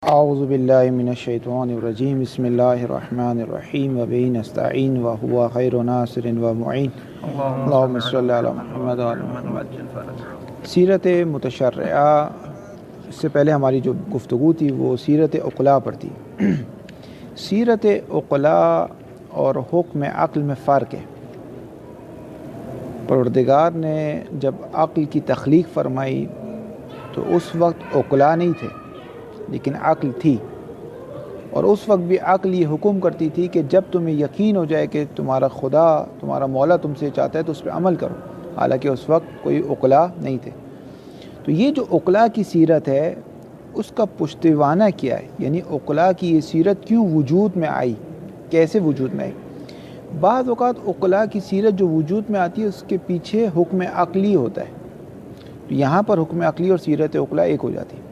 اعوذ باللہ من الشیطان الرجیم بسم اللہ الرحمن الرحیم وبہ نستعین وہو خیر ناصر ومعین اللہم صلی علی محمد وعلی محمد۔ سیرت متشرعہ، اس سے پہلے ہماری جو گفتگو تھی وہ سیرت عقلاء پر تھی۔ سیرت عقلاء اور حکم عقل میں فرق ہے۔ پروردگار نے جب عقل کی تخلیق فرمائی تو اس وقت عقلاء نہیں تھے لیکن عقل تھی، اور اس وقت بھی عقل یہ حکم کرتی تھی کہ جب تمہیں یقین ہو جائے کہ تمہارا خدا، تمہارا مولا تم سے چاہتا ہے تو اس پہ عمل کرو، حالانکہ اس وقت کوئی عقلاء نہیں تھے۔ تو یہ جو عقلاء کی سیرت ہے اس کا پشتوانہ کیا ہے، یعنی عقلاء کی یہ سیرت کیوں وجود میں آئی، کیسے وجود میں آئی۔ بعض اوقات عقلاء کی سیرت جو وجود میں آتی ہے اس کے پیچھے حکم عقلی ہوتا ہے، تو یہاں پر حکم عقلی اور سیرت عقلاء ایک ہو جاتی ہے۔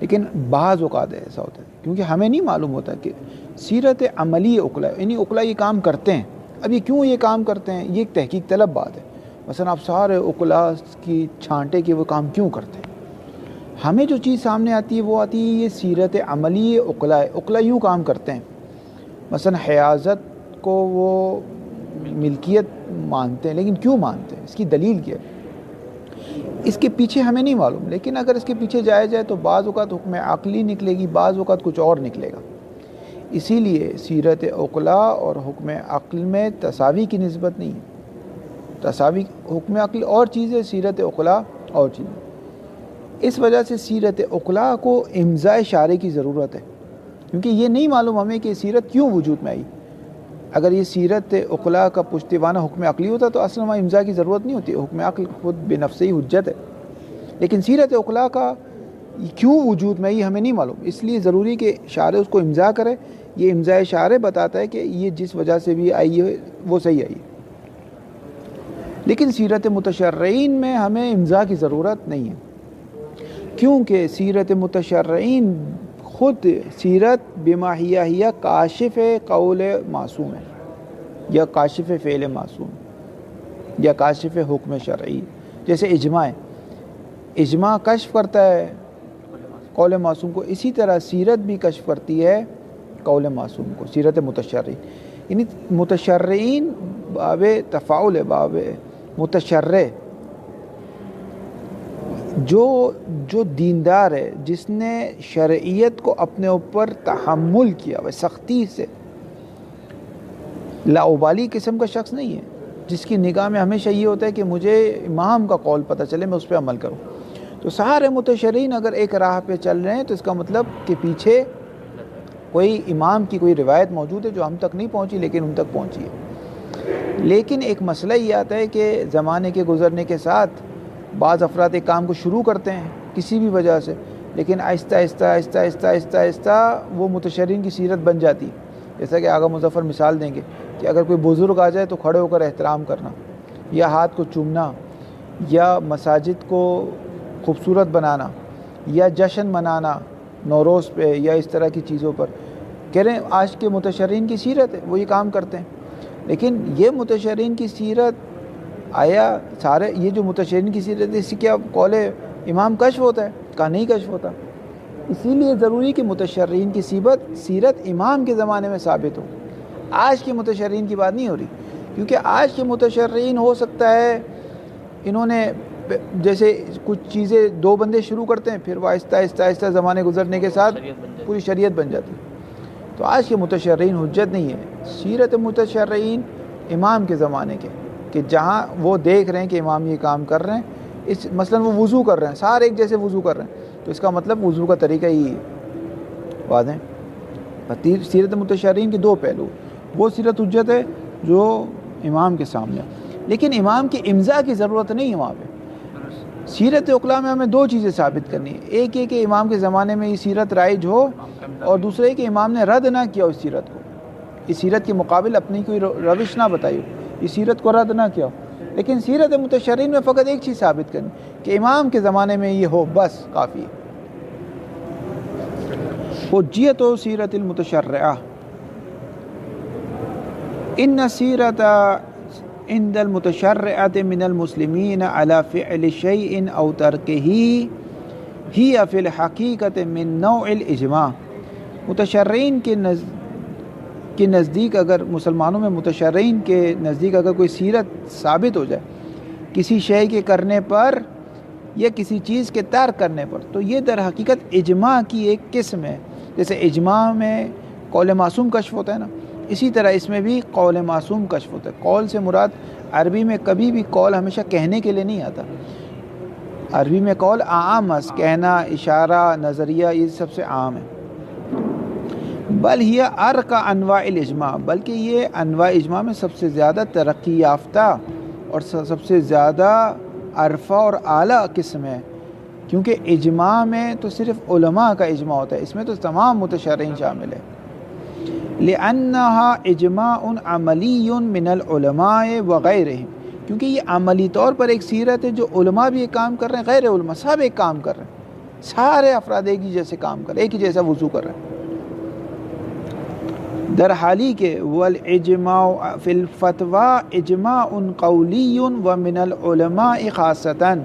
لیکن بعض اوقات ایسا ہوتا ہے کیونکہ ہمیں نہیں معلوم ہوتا کہ سیرت عملی عقلاء، یعنی عقلاء یہ کام کرتے ہیں، اب یہ کیوں یہ کام کرتے ہیں، یہ ایک تحقیق طلب بات ہے۔ مثلا آپ سارے عقلاء کی چھانٹے کہ وہ کام کیوں کرتے ہیں، ہمیں جو چیز سامنے آتی ہے وہ آتی ہے یہ سیرت عملی عقلاء، عقلاء یوں کام کرتے ہیں۔ مثلا حیازت کو وہ ملکیت مانتے ہیں، لیکن کیوں مانتے ہیں، اس کی دلیل کیا ہے، اس کے پیچھے ہمیں نہیں معلوم۔ لیکن اگر اس کے پیچھے جایا جائے تو بعض اوقات حکم عقلی نکلے گی، بعض اوقات کچھ اور نکلے گا۔ اسی لیے سیرت عقلاء اور حکم عقل میں تساوی کی نسبت نہیں ہے، تساوی حکم عقل اور چیز ہے، سیرت عقلاء اور چیز ہے۔ اس وجہ سے سیرت عقلاء کو امضاء شارع کی ضرورت ہے، کیونکہ یہ نہیں معلوم ہمیں کہ سیرت کیوں وجود میں آئی۔ اگر یہ سیرت عقلاء کا پشتوانہ حکم عقلی ہوتا تو اصلا وہاں امضاء کی ضرورت نہیں ہوتی، حکم عقل خود بے نفس ہی حجت ہے۔ لیکن سیرت عقلاء کا کیوں وجود میں یہ ہمیں نہیں معلوم، اس لیے ضروری کہ شارع اس کو امضاء کرے۔ یہ امضاء شارع بتاتا ہے کہ یہ جس وجہ سے بھی آئی ہے وہ صحیح آئی ہے۔ لیکن سیرت متشرعین میں ہمیں امضاء کی ضرورت نہیں ہے، کیونکہ سیرت متشرعین خود سیرت بما ہی کاشف قول معصوم ہے، یا کاشف فعل معصوم، یا کاشف حکم شرعی۔ جیسے اجماع ہے، اجماع کشف کرتا ہے قول معصوم کو، اسی طرح سیرت بھی کشف کرتی ہے قول معصوم کو، سیرت متشرعین۔ یعنی متشرعین باب تفاعل ہے، باب متشرع جو دیندار ہے، جس نے شرعیت کو اپنے اوپر تحمل کیا وہ سختی سے، لاابالی قسم کا شخص نہیں ہے، جس کی نگاہ میں ہمیشہ یہ ہوتا ہے کہ مجھے امام کا قول پتہ چلے میں اس پہ عمل کروں۔ تو سارے متشرعین اگر ایک راہ پہ چل رہے ہیں تو اس کا مطلب کہ پیچھے کوئی امام کی کوئی روایت موجود ہے جو ہم تک نہیں پہنچی لیکن ان تک پہنچی ہے۔ لیکن ایک مسئلہ یہ آتا ہے کہ زمانے کے گزرنے کے ساتھ بعض افراد ایک کام کو شروع کرتے ہیں کسی بھی وجہ سے، لیکن آہستہ آہستہ آہستہ آہستہ آہستہ آہستہ وہ متشرعین کی سیرت بن جاتی۔ جیسا کہ آغا مظفر مثال دیں گے کہ اگر کوئی بزرگ آ جائے تو کھڑے ہو کر احترام کرنا، یا ہاتھ کو چومنا، یا مساجد کو خوبصورت بنانا، یا جشن منانا نوروز پہ، یا اس طرح کی چیزوں پر، کہہ رہے ہیں آج کے متشرعین کی سیرت ہے، وہ یہ کام کرتے ہیں۔ لیکن یہ متشرعین کی سیرت آیا سارے یہ جو متشرعین کی سیرت ہے، اس سے کیا قول امام کشف ہوتا ہے؟ کہا نہیں کشف ہوتا۔ اسی لیے ضروری کہ متشرعین کی سیرت امام کے زمانے میں ثابت ہو، آج کے متشرعین کی بات نہیں ہو رہی، کیونکہ آج کے متشرعین ہو سکتا ہے انہوں نے جیسے کچھ چیزیں دو بندے شروع کرتے ہیں، پھر وہ آہستہ آہستہ آہستہ زمانے گزرنے کے ساتھ پوری شریعت بن جاتی ہے۔ تو آج کے متشرعین حجت نہیں ہے، سیرت متشرعین امام کے زمانے کے، کہ جہاں وہ دیکھ رہے ہیں کہ امام یہ کام کر رہے ہیں، مثلا وہ وضو کر رہے ہیں، سارے ایک جیسے وضو کر رہے ہیں، تو اس کا مطلب وضو کا طریقہ ہی واضح۔ سیرت متشرعین کے دو پہلو، وہ سیرت حجت ہے جو امام کے سامنے، لیکن امام کی امضاء کی ضرورت نہیں ہے وہاں پہ۔ سیرت عقلاء میں ہمیں دو چیزیں ثابت کرنی ہے، ایک یہ کہ امام کے زمانے میں یہ سیرت رائج ہو، اور دوسرا یہ کہ امام نے رد نہ کیا اس سیرت کو، اس سیرت کے مقابل اپنی کوئی روش نہ بتائی ہو، اس سیرت کو رد نہ کیا ہو۔ لیکن سیرت متشرعین میں فقط ایک چیز ثابت کرنی کہ امام کے زمانے میں یہ ہو، بس کافی ہے۔ حجیت و سیرت المتشرعہ، ان سیرت عند المتشرعة من المسلمین علی فعل شیء او ترکہ ہی فی الحقیقت من نوع الاجماع، متشرعین کے نزدیک، اگر مسلمانوں میں متشرعین کے نزدیک اگر کوئی سیرت ثابت ہو جائے کسی شے کے کرنے پر یا کسی چیز کے ترک کرنے پر، تو یہ در حقیقت اجماع کی ایک قسم ہے۔ جیسے اجماع میں قول معصوم کشف ہوتا ہے نا، اسی طرح اس میں بھی قول معصوم کشف ہوتا ہے۔ قول سے مراد عربی میں کبھی بھی قول ہمیشہ کہنے کے لیے نہیں آتا، عربی میں قول عام ہے، کہنا، اشارہ، نظریہ، یہ سب سے عام ہے۔ بل ہی ارقى انواع الاجماع، بلکہ یہ انواع اجماع میں سب سے زیادہ ترقی یافتہ اور سب سے زیادہ عرفہ اور اعلیٰ قسم ہے، کیونکہ اجماع میں تو صرف علماء کا اجماع ہوتا ہے، اس میں تو تمام متشرعین شامل ہے۔ لأنها اجماع عملی من العلماء وغیرہم، کیونکہ یہ عملی طور پر ایک سیرت ہے جو علماء بھی ایک کام کر رہے ہیں، غیر علماء سب ایک کام کر رہے ہیں، سارے افراد ایک ہی جیسے کام کر رہے ہیں، ایک ہی جیسا وضو کر رہے ہیں۔ در حالی کہ والاجماع فی الفتوى اجماع قولی ومن العلماء خاصتاً،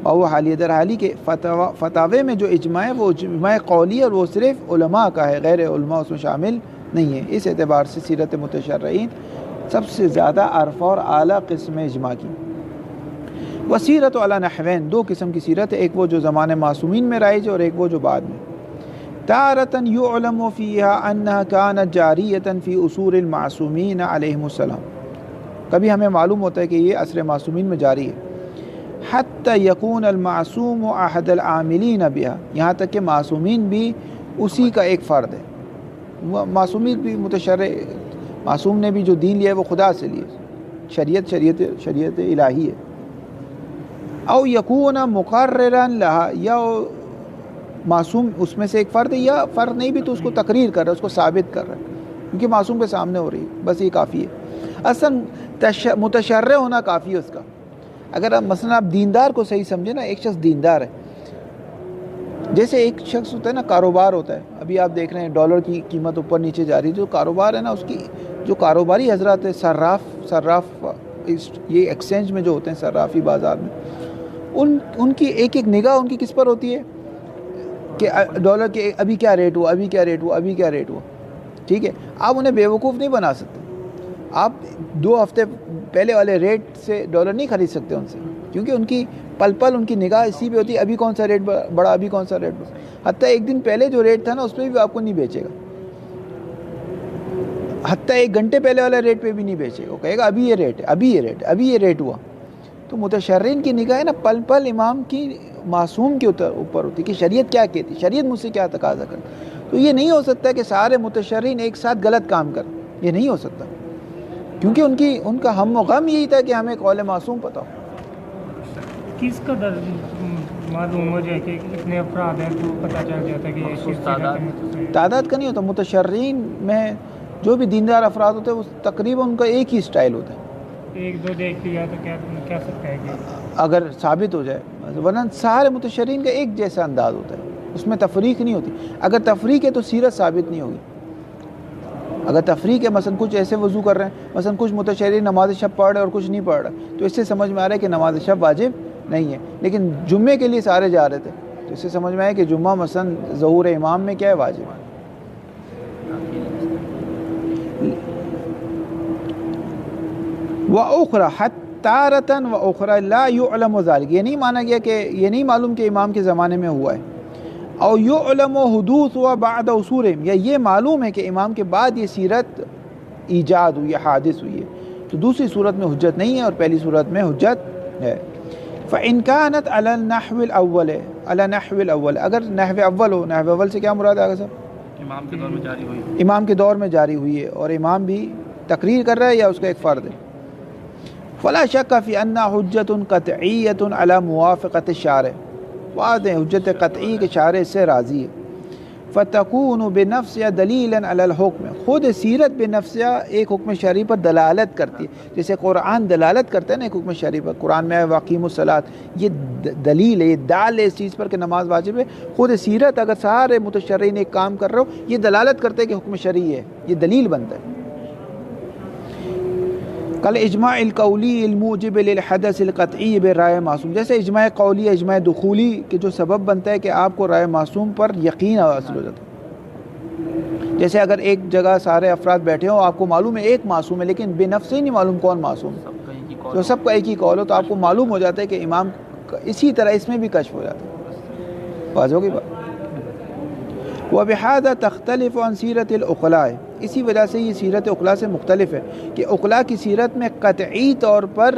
اور وہ حالی در حالی کہ فتاوے میں جو اجماع ہے وہ اجماع قولی اور وہ صرف علماء کا ہے، غیر علماء اس میں شامل نہیں ہے۔ اس اعتبار سے سیرت متشرعین سب سے زیادہ عرفہ اور اعلیٰ قسم اجماع کی۔ وسیرت علی نحوین، دو قسم کی سیرت ہے، ایک وہ جو زمانے معصومین میں رائج ہے اور ایک وہ جو بعد میں۔ تارة يعلم فيها أنها كانت جاریة في عصور المعصومین علیہم السلام، کبھی ہمیں معلوم ہوتا ہے کہ یہ عصر معصومین میں جاری ہے، حتی یکون المعصوم احد العاملین بها، یہاں تک کہ معصومین بھی اسی کا ایک فرد ہے۔ معصومین بھی متشرع، معصوم نے بھی جو دین لیا ہے وہ خدا سے لیا، شریعت الہی ہے۔ او یکون مقررا لها، یا معصوم اس میں سے ایک فرد ہے، یا فرد نہیں بھی تو اس کو تقریر کر رہا ہے، اس کو ثابت کر رہا ہے، کیونکہ معصوم کے سامنے ہو رہی ہے، بس یہ کافی ہے۔ اصلا متشرع ہونا کافی ہے اس کا۔ اگر آپ مثلا آپ دیندار کو صحیح سمجھیں نا، ایک شخص دیندار ہے، جیسے ایک شخص ہوتا ہے نا، کاروبار ہوتا ہے، ابھی آپ دیکھ رہے ہیں ڈالر کی قیمت اوپر نیچے جا رہی ہے، جو کاروبار ہے نا اس کی جو کاروباری حضرات ہے، صراف یہ ایکسچینج میں جو ہوتے ہیں، صرافی بازار میں، ان کی ایک ایک نگاہ ان کی کس پر ہوتی ہے کہ ڈالر کے ابھی کیا ریٹ ہوا، ابھی کیا ریٹ ہوا، ابھی کیا ریٹ ہوا، ٹھیک ہے۔ آپ انہیں بیوقوف نہیں بنا سکتے، آپ 2 ہفتے پہلے والے ریٹ سے ڈالر نہیں خرید سکتے ان سے، کیونکہ ان کی پل پل ان کی نگاہ اسی پہ ہوتی ہے، ابھی کون سا ریٹ بڑا، ابھی کون سا ریٹ بڑا، حتیٰ ایک دن پہلے جو ریٹ تھا نا اس پہ بھی آپ کو نہیں بیچے گا، حتیٰ 1 گھنٹے پہلے والے ریٹ پہ بھی نہیں بیچے گا، وہ کہے گا ابھی یہ ریٹ ہے، ابھی یہ ریٹ ہے، ابھی یہ ریٹ ہوا۔ تو متشرعین کی نگاہ ہے نا پل پل امام کی معصوم کے اوپر ہوتی کہ شریعت کیا کہتی، شریعت مجھ سے کیا تقاضا کرتی۔ تو یہ نہیں ہو سکتا کہ سارے متشرعین ایک ساتھ غلط کام کریں، یہ نہیں ہو سکتا، کیونکہ ان کا ہم و غم یہی تھا کہ ہمیں قول معصوم پتہ ہو۔ کس قدر معلوم ہو جائے کہ اتنے افراد ہیں تو پتہ چل جاتا ہے کہ یہ تعداد کا نہیں ہوتا۔ متشرعین میں جو بھی دیندار افراد ہوتے ہیں وہ تقریباً ان کا ایک ہی سٹائل ہوتا ہے، 1-2 دیکھ لیا تو کیا سکتا ہے کہ اگر ثابت ہو جائے، ورنہ سارے متشرعین کا ایک جیسا انداز ہوتا ہے، اس میں تفریق نہیں ہوتی۔ اگر تفریق ہے تو سیرت ثابت نہیں ہوگی۔ اگر تفریق ہے، مثلا کچھ ایسے وضو کر رہے ہیں، مثلا کچھ متشرعین نماز شب پڑھ رہے ہیں اور کچھ نہیں پڑھ رہے، تو اس سے سمجھ میں آ رہا ہے کہ نماز شب واجب نہیں ہے، لیکن جمعے کے لیے سارے جا رہے تھے، تو اس سے سمجھ میں آیا کہ جمعہ مثلا ظہور امام میں کیا ہے، واجب ہے۔ وَأُخْرَى حَتَّارَةً وَأُخْرَى لَا يُعْلَمُ ذَلِكَ، یہ نہیں مانا گیا کہ یہ نہیں معلوم کہ امام کے زمانے میں ہوا ہے۔ او يُعْلَمُ حُدُوثُ بَعْدَ عُصُورِهِمْ، یا یہ معلوم ہے کہ امام کے بعد یہ سیرت ایجاد ہوئی ہے، حادث ہوئی ہے، تو دوسری صورت میں حجت نہیں ہے اور پہلی صورت میں حجت ہے۔ فَإِنْ كَانَتْ عَلَى النَّحْوِ الْأَوَّلِ، عَلَى نَحْوِ الْأَوَّلِ، اگر نحو اول ہو، نحو اول سے کیا مراد ہے آگے صاحب؟ امام کے دور میں جاری ہوئی، امام کے دور میں جاری ہوئی ہے اور امام بھی تقریر کر رہا ہے یا اس کا ایک فرد ہے۔ فلا شک فی انہا حجت قطعیت علی موافقت الشارع، واضح حجت قطعی کے شارع سے راضی ہے۔ فتکون بنفسها دلیلا علی الحکم، خود سیرت بنفسها ایک حکم شرعی پر دلالت کرتی ہے، جیسے قرآن دلالت کرتا ہے نا ایک حکم شرعی پر، قرآن میں واقیموا الصلاۃ، یہ دلیل ہے، یہ دال ہے اس چیز پر کہ نماز واجب ہے۔ خود سیرت اگر سارے متشرعین ایک کام کر رہے ہو، یہ دلالت کرتا ہے کہ حکم شرعی ہے، یہ دلیل بنتا ہے۔ کل اجماع القولی الموجب للحدث القطعی برائے معصوم، جیسے اجماع قولی اجماع دخولی کے جو سبب بنتا ہے کہ آپ کو رائے معصوم پر یقین حاصل ہو جاتا ہے۔ جیسے اگر ایک جگہ سارے افراد بیٹھے ہوں، آپ کو معلوم ہے ایک معصوم ہے، لیکن بے نفس ہی نہیں معلوم کون معصوم ہے، تو سب کا ایک ہی قول ہو تو آپ کو معلوم ہو جاتا ہے کہ امام، اسی طرح اس میں بھی کشف ہو جاتا ہے۔ واضح ہوگی بات؟ وبہذا تختلف عن سیرت العقلاء، اسی وجہ سے یہ سیرت عقلاء سے مختلف ہے کہ عقلاء کی سیرت میں قطعی طور پر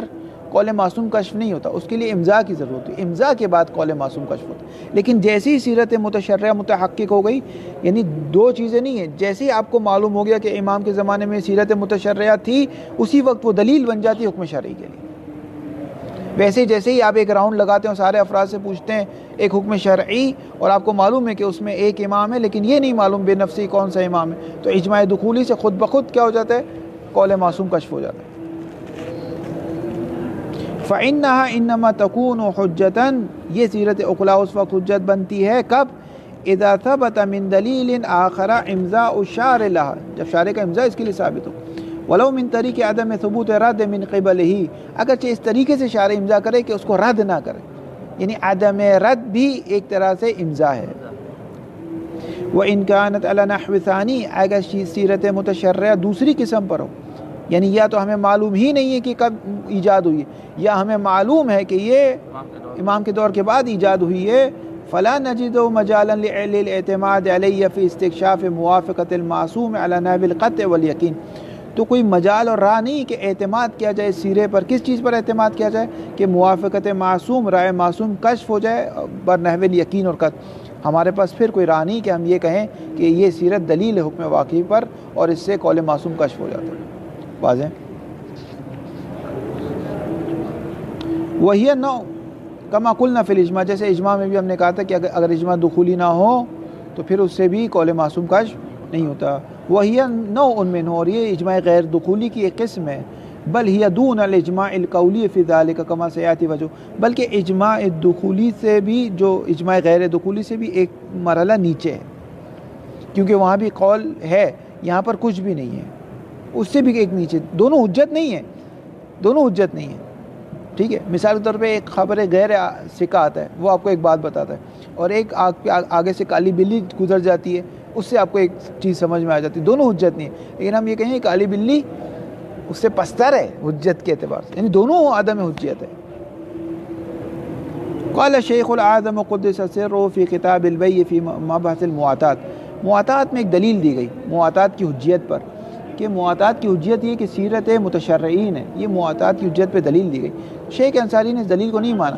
قول معصوم کشف نہیں ہوتا، اس کے لیے امضاء کی ضرورت ہے، امضاء کے بعد قول معصوم کشف ہوتا ہے۔ لیکن جیسی سیرت متشرعہ متحقق ہو گئی، یعنی دو چیزیں نہیں ہیں، جیسے ہی آپ کو معلوم ہو گیا کہ امام کے زمانے میں سیرت متشرعہ تھی، اسی وقت وہ دلیل بن جاتی ہے حکم شرعی کے لیے۔ ویسے جیسے ہی آپ ایک راؤنڈ لگاتے ہیں، سارے افراد سے پوچھتے ہیں ایک حکم شرعی، اور آپ کو معلوم ہے کہ اس میں ایک امام ہے، لیکن یہ نہیں معلوم بے نفسی کون سا امام ہے، تو اجماع دخولی سے خود بخود کیا ہو جاتا ہے؟ قول معصوم کشف ہو جاتا ہے۔ فَإِنَّهَا إِنَّمَا تَكُونُ حُجَّةً، یہ سیرت عقلاء اس وقت حجت بنتی ہے کب؟ اذا ثبت من دلیل آخر امضاء الشارع لها، جب شارع کا امضاء اس کے لیے ثابت ہو، ولو من طریق عدم ثبوت رد من قبلہ، اگرچہ اس طریقے سے شارع امضاء کرے کہ اس کو رد نہ کرے، یعنی عدم رد بھی ایک طرح سے امضاء ہے۔ وَإِنْ كَانَتْ عَلَى نَحْوِ ثَانِي، اگر سیرت متشرعہ دوسری قسم پر ہو، یعنی یا تو ہمیں معلوم ہی نہیں ہے کہ کب ایجاد ہوئی ہے، یا ہمیں معلوم ہے کہ یہ امام کے دور کے بعد ایجاد ہوئی ہے، فلا نجد مجالا للاعتماد علیہ فی استکشاف موافقت المعصوم علی نحو القطع والیقین، تو کوئی مجال اور راہ نہیں کہ اعتماد کیا جائے سیرے پر۔ کس چیز پر اعتماد کیا جائے؟ کہ موافقت معصوم، رائے معصوم کشف ہو جائے بر نحو الیقین اور قطع۔ ہمارے پاس پھر کوئی راہ نہیں کہ ہم یہ کہیں کہ یہ سیرت دلیل ہے حکم واقعی پر، اور اس سے قول معصوم کشف ہو جاتا ہے۔ واضح؟ وہی نو کما قلنا فی الاجماع، جیسے اجماع میں بھی ہم نے کہا تھا کہ اگر اجماع دخولی نہ ہو تو پھر اس سے بھی قول معصوم کشف نہیں ہوتا۔ وہی نوع من، اور یہ اجماع غیر دخولی کی ایک قسم ہے، بل ہی دون الاجماع القولی فی ذلک کما سیاتی وجہ، بلکہ اجماع دخولی سے بھی، جو اجماع غیر دخولی سے بھی ایک مرحلہ نیچے ہے، کیونکہ وہاں بھی قول ہے، یہاں پر کچھ بھی نہیں ہے، اس سے بھی ایک نیچے، دونوں حجت نہیں ہے، دونوں حجت نہیں ہے۔ ٹھیک ہے، مثال کے طور پہ ایک خبر غیر سکہ آتا ہے، وہ آپ کو ایک بات بتاتا ہے، اور ایک آگے سے کالی بلی گزر جاتی ہے، اس سے آپ کو ایک چیز سمجھ میں آ جاتی ہے، دونوں حجت نہیں ہے۔ لیکن ہم یہ کہیں کالی بلی اس سے پستر ہے حجت کے اعتبار سے، یعنی دونوں عدم حجت ہے۔ قال شیخ الاعظم قدس سرہ فی کتاب البیع فی مبحث المواتات، مواتات میں ایک دلیل دی گئی مواتات کی حجیت پر، کہ مواتات کی حجیت یہ کہ سیرت متشرعین ہے، یہ مواتات کی حجیت پہ دلیل دی گئی۔ شیخ انصاری نے اس دلیل کو نہیں مانا،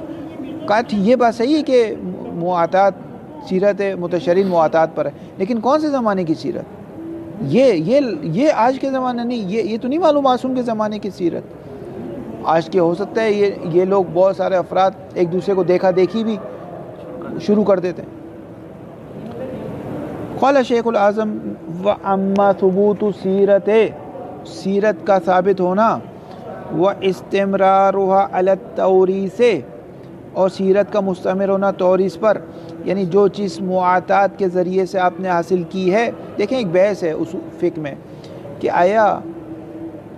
کہا یہ بات صحیح ہے کہ مواتات، سیرت متشرعین مواتات پر ہے، لیکن کون سے زمانے کی سیرت؟ یہ آج کے زمانے نہیں، یہ تو نہیں معلوم معصوم کے زمانے کی سیرت، آج کے ہو سکتا ہے یہ لوگ بہت سارے افراد ایک دوسرے کو دیکھا دیکھی بھی شروع کر دیتے ہیں۔ قال شیخ الاعظم وَأَمَّا ثُبُوتُ سیرت کا ثابت ہونا، وَإِسْتِمْرَارُهَا عَلَى التَّوْرِيثِ، اور سیرت کا مستمر ہونا توریث پر، یعنی جو چیز مواتات کے ذریعے سے آپ نے حاصل کی ہے۔ دیکھیں ایک بحث ہے اصول فقہ میں کہ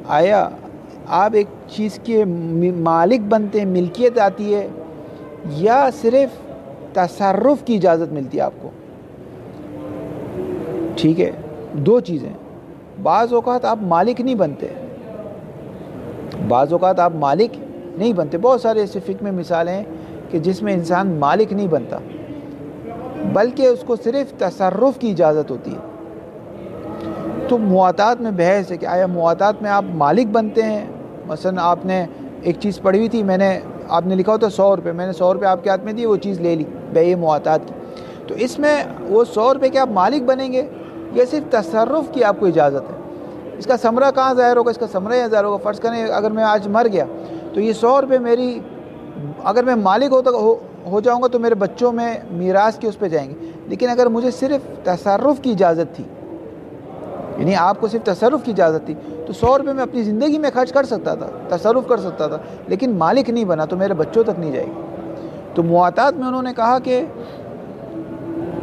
آیا آپ ایک چیز کے مالک بنتے ہیں، ملکیت آتی ہے، یا صرف تصرف کی اجازت ملتی ہے آپ کو؟ ٹھیک ہے، دو چیزیں، بعض اوقات آپ مالک نہیں بنتے، بعض اوقات آپ مالک نہیں بنتے، بہت سارے ایسے فقہ میں مثالیں ہیں کہ جس میں انسان مالک نہیں بنتا بلکہ اس کو صرف تصرف کی اجازت ہوتی ہے۔ تو مواتات میں بحث ہے کہ آیا مواتات میں آپ مالک بنتے ہیں؟ مثلا آپ نے ایک چیز پڑھی ہوئی تھی، آپ نے لکھا ہوتا 100 روپے، میں نے 100 روپے آپ کے ہاتھ میں دی، وہ چیز لے لی، بیع مواتات کی، تو اس میں وہ 100 روپے کے آپ مالک بنیں گے، یہ صرف تصرف کی آپ کو اجازت ہے۔ اس کا ثمرہ کہاں ظاہر ہوگا؟ اس کا ثمرہ یہ ظاہر ہوگا، فرض کریں اگر میں آج مر گیا تو یہ 100 روپے میری، اگر میں مالک ہو جاؤں گا تو میرے بچوں میں میراث کے اس پہ جائیں گے، لیکن اگر مجھے صرف تصرف کی اجازت تھی، یعنی آپ کو صرف تصرف کی اجازت تھی، تو 100 روپے میں اپنی زندگی میں خرچ کر سکتا تھا، تصرف کر سکتا تھا، لیکن مالک نہیں بنا تو میرے بچوں تک نہیں جائے گی۔ تو مواتات میں انہوں نے کہا کہ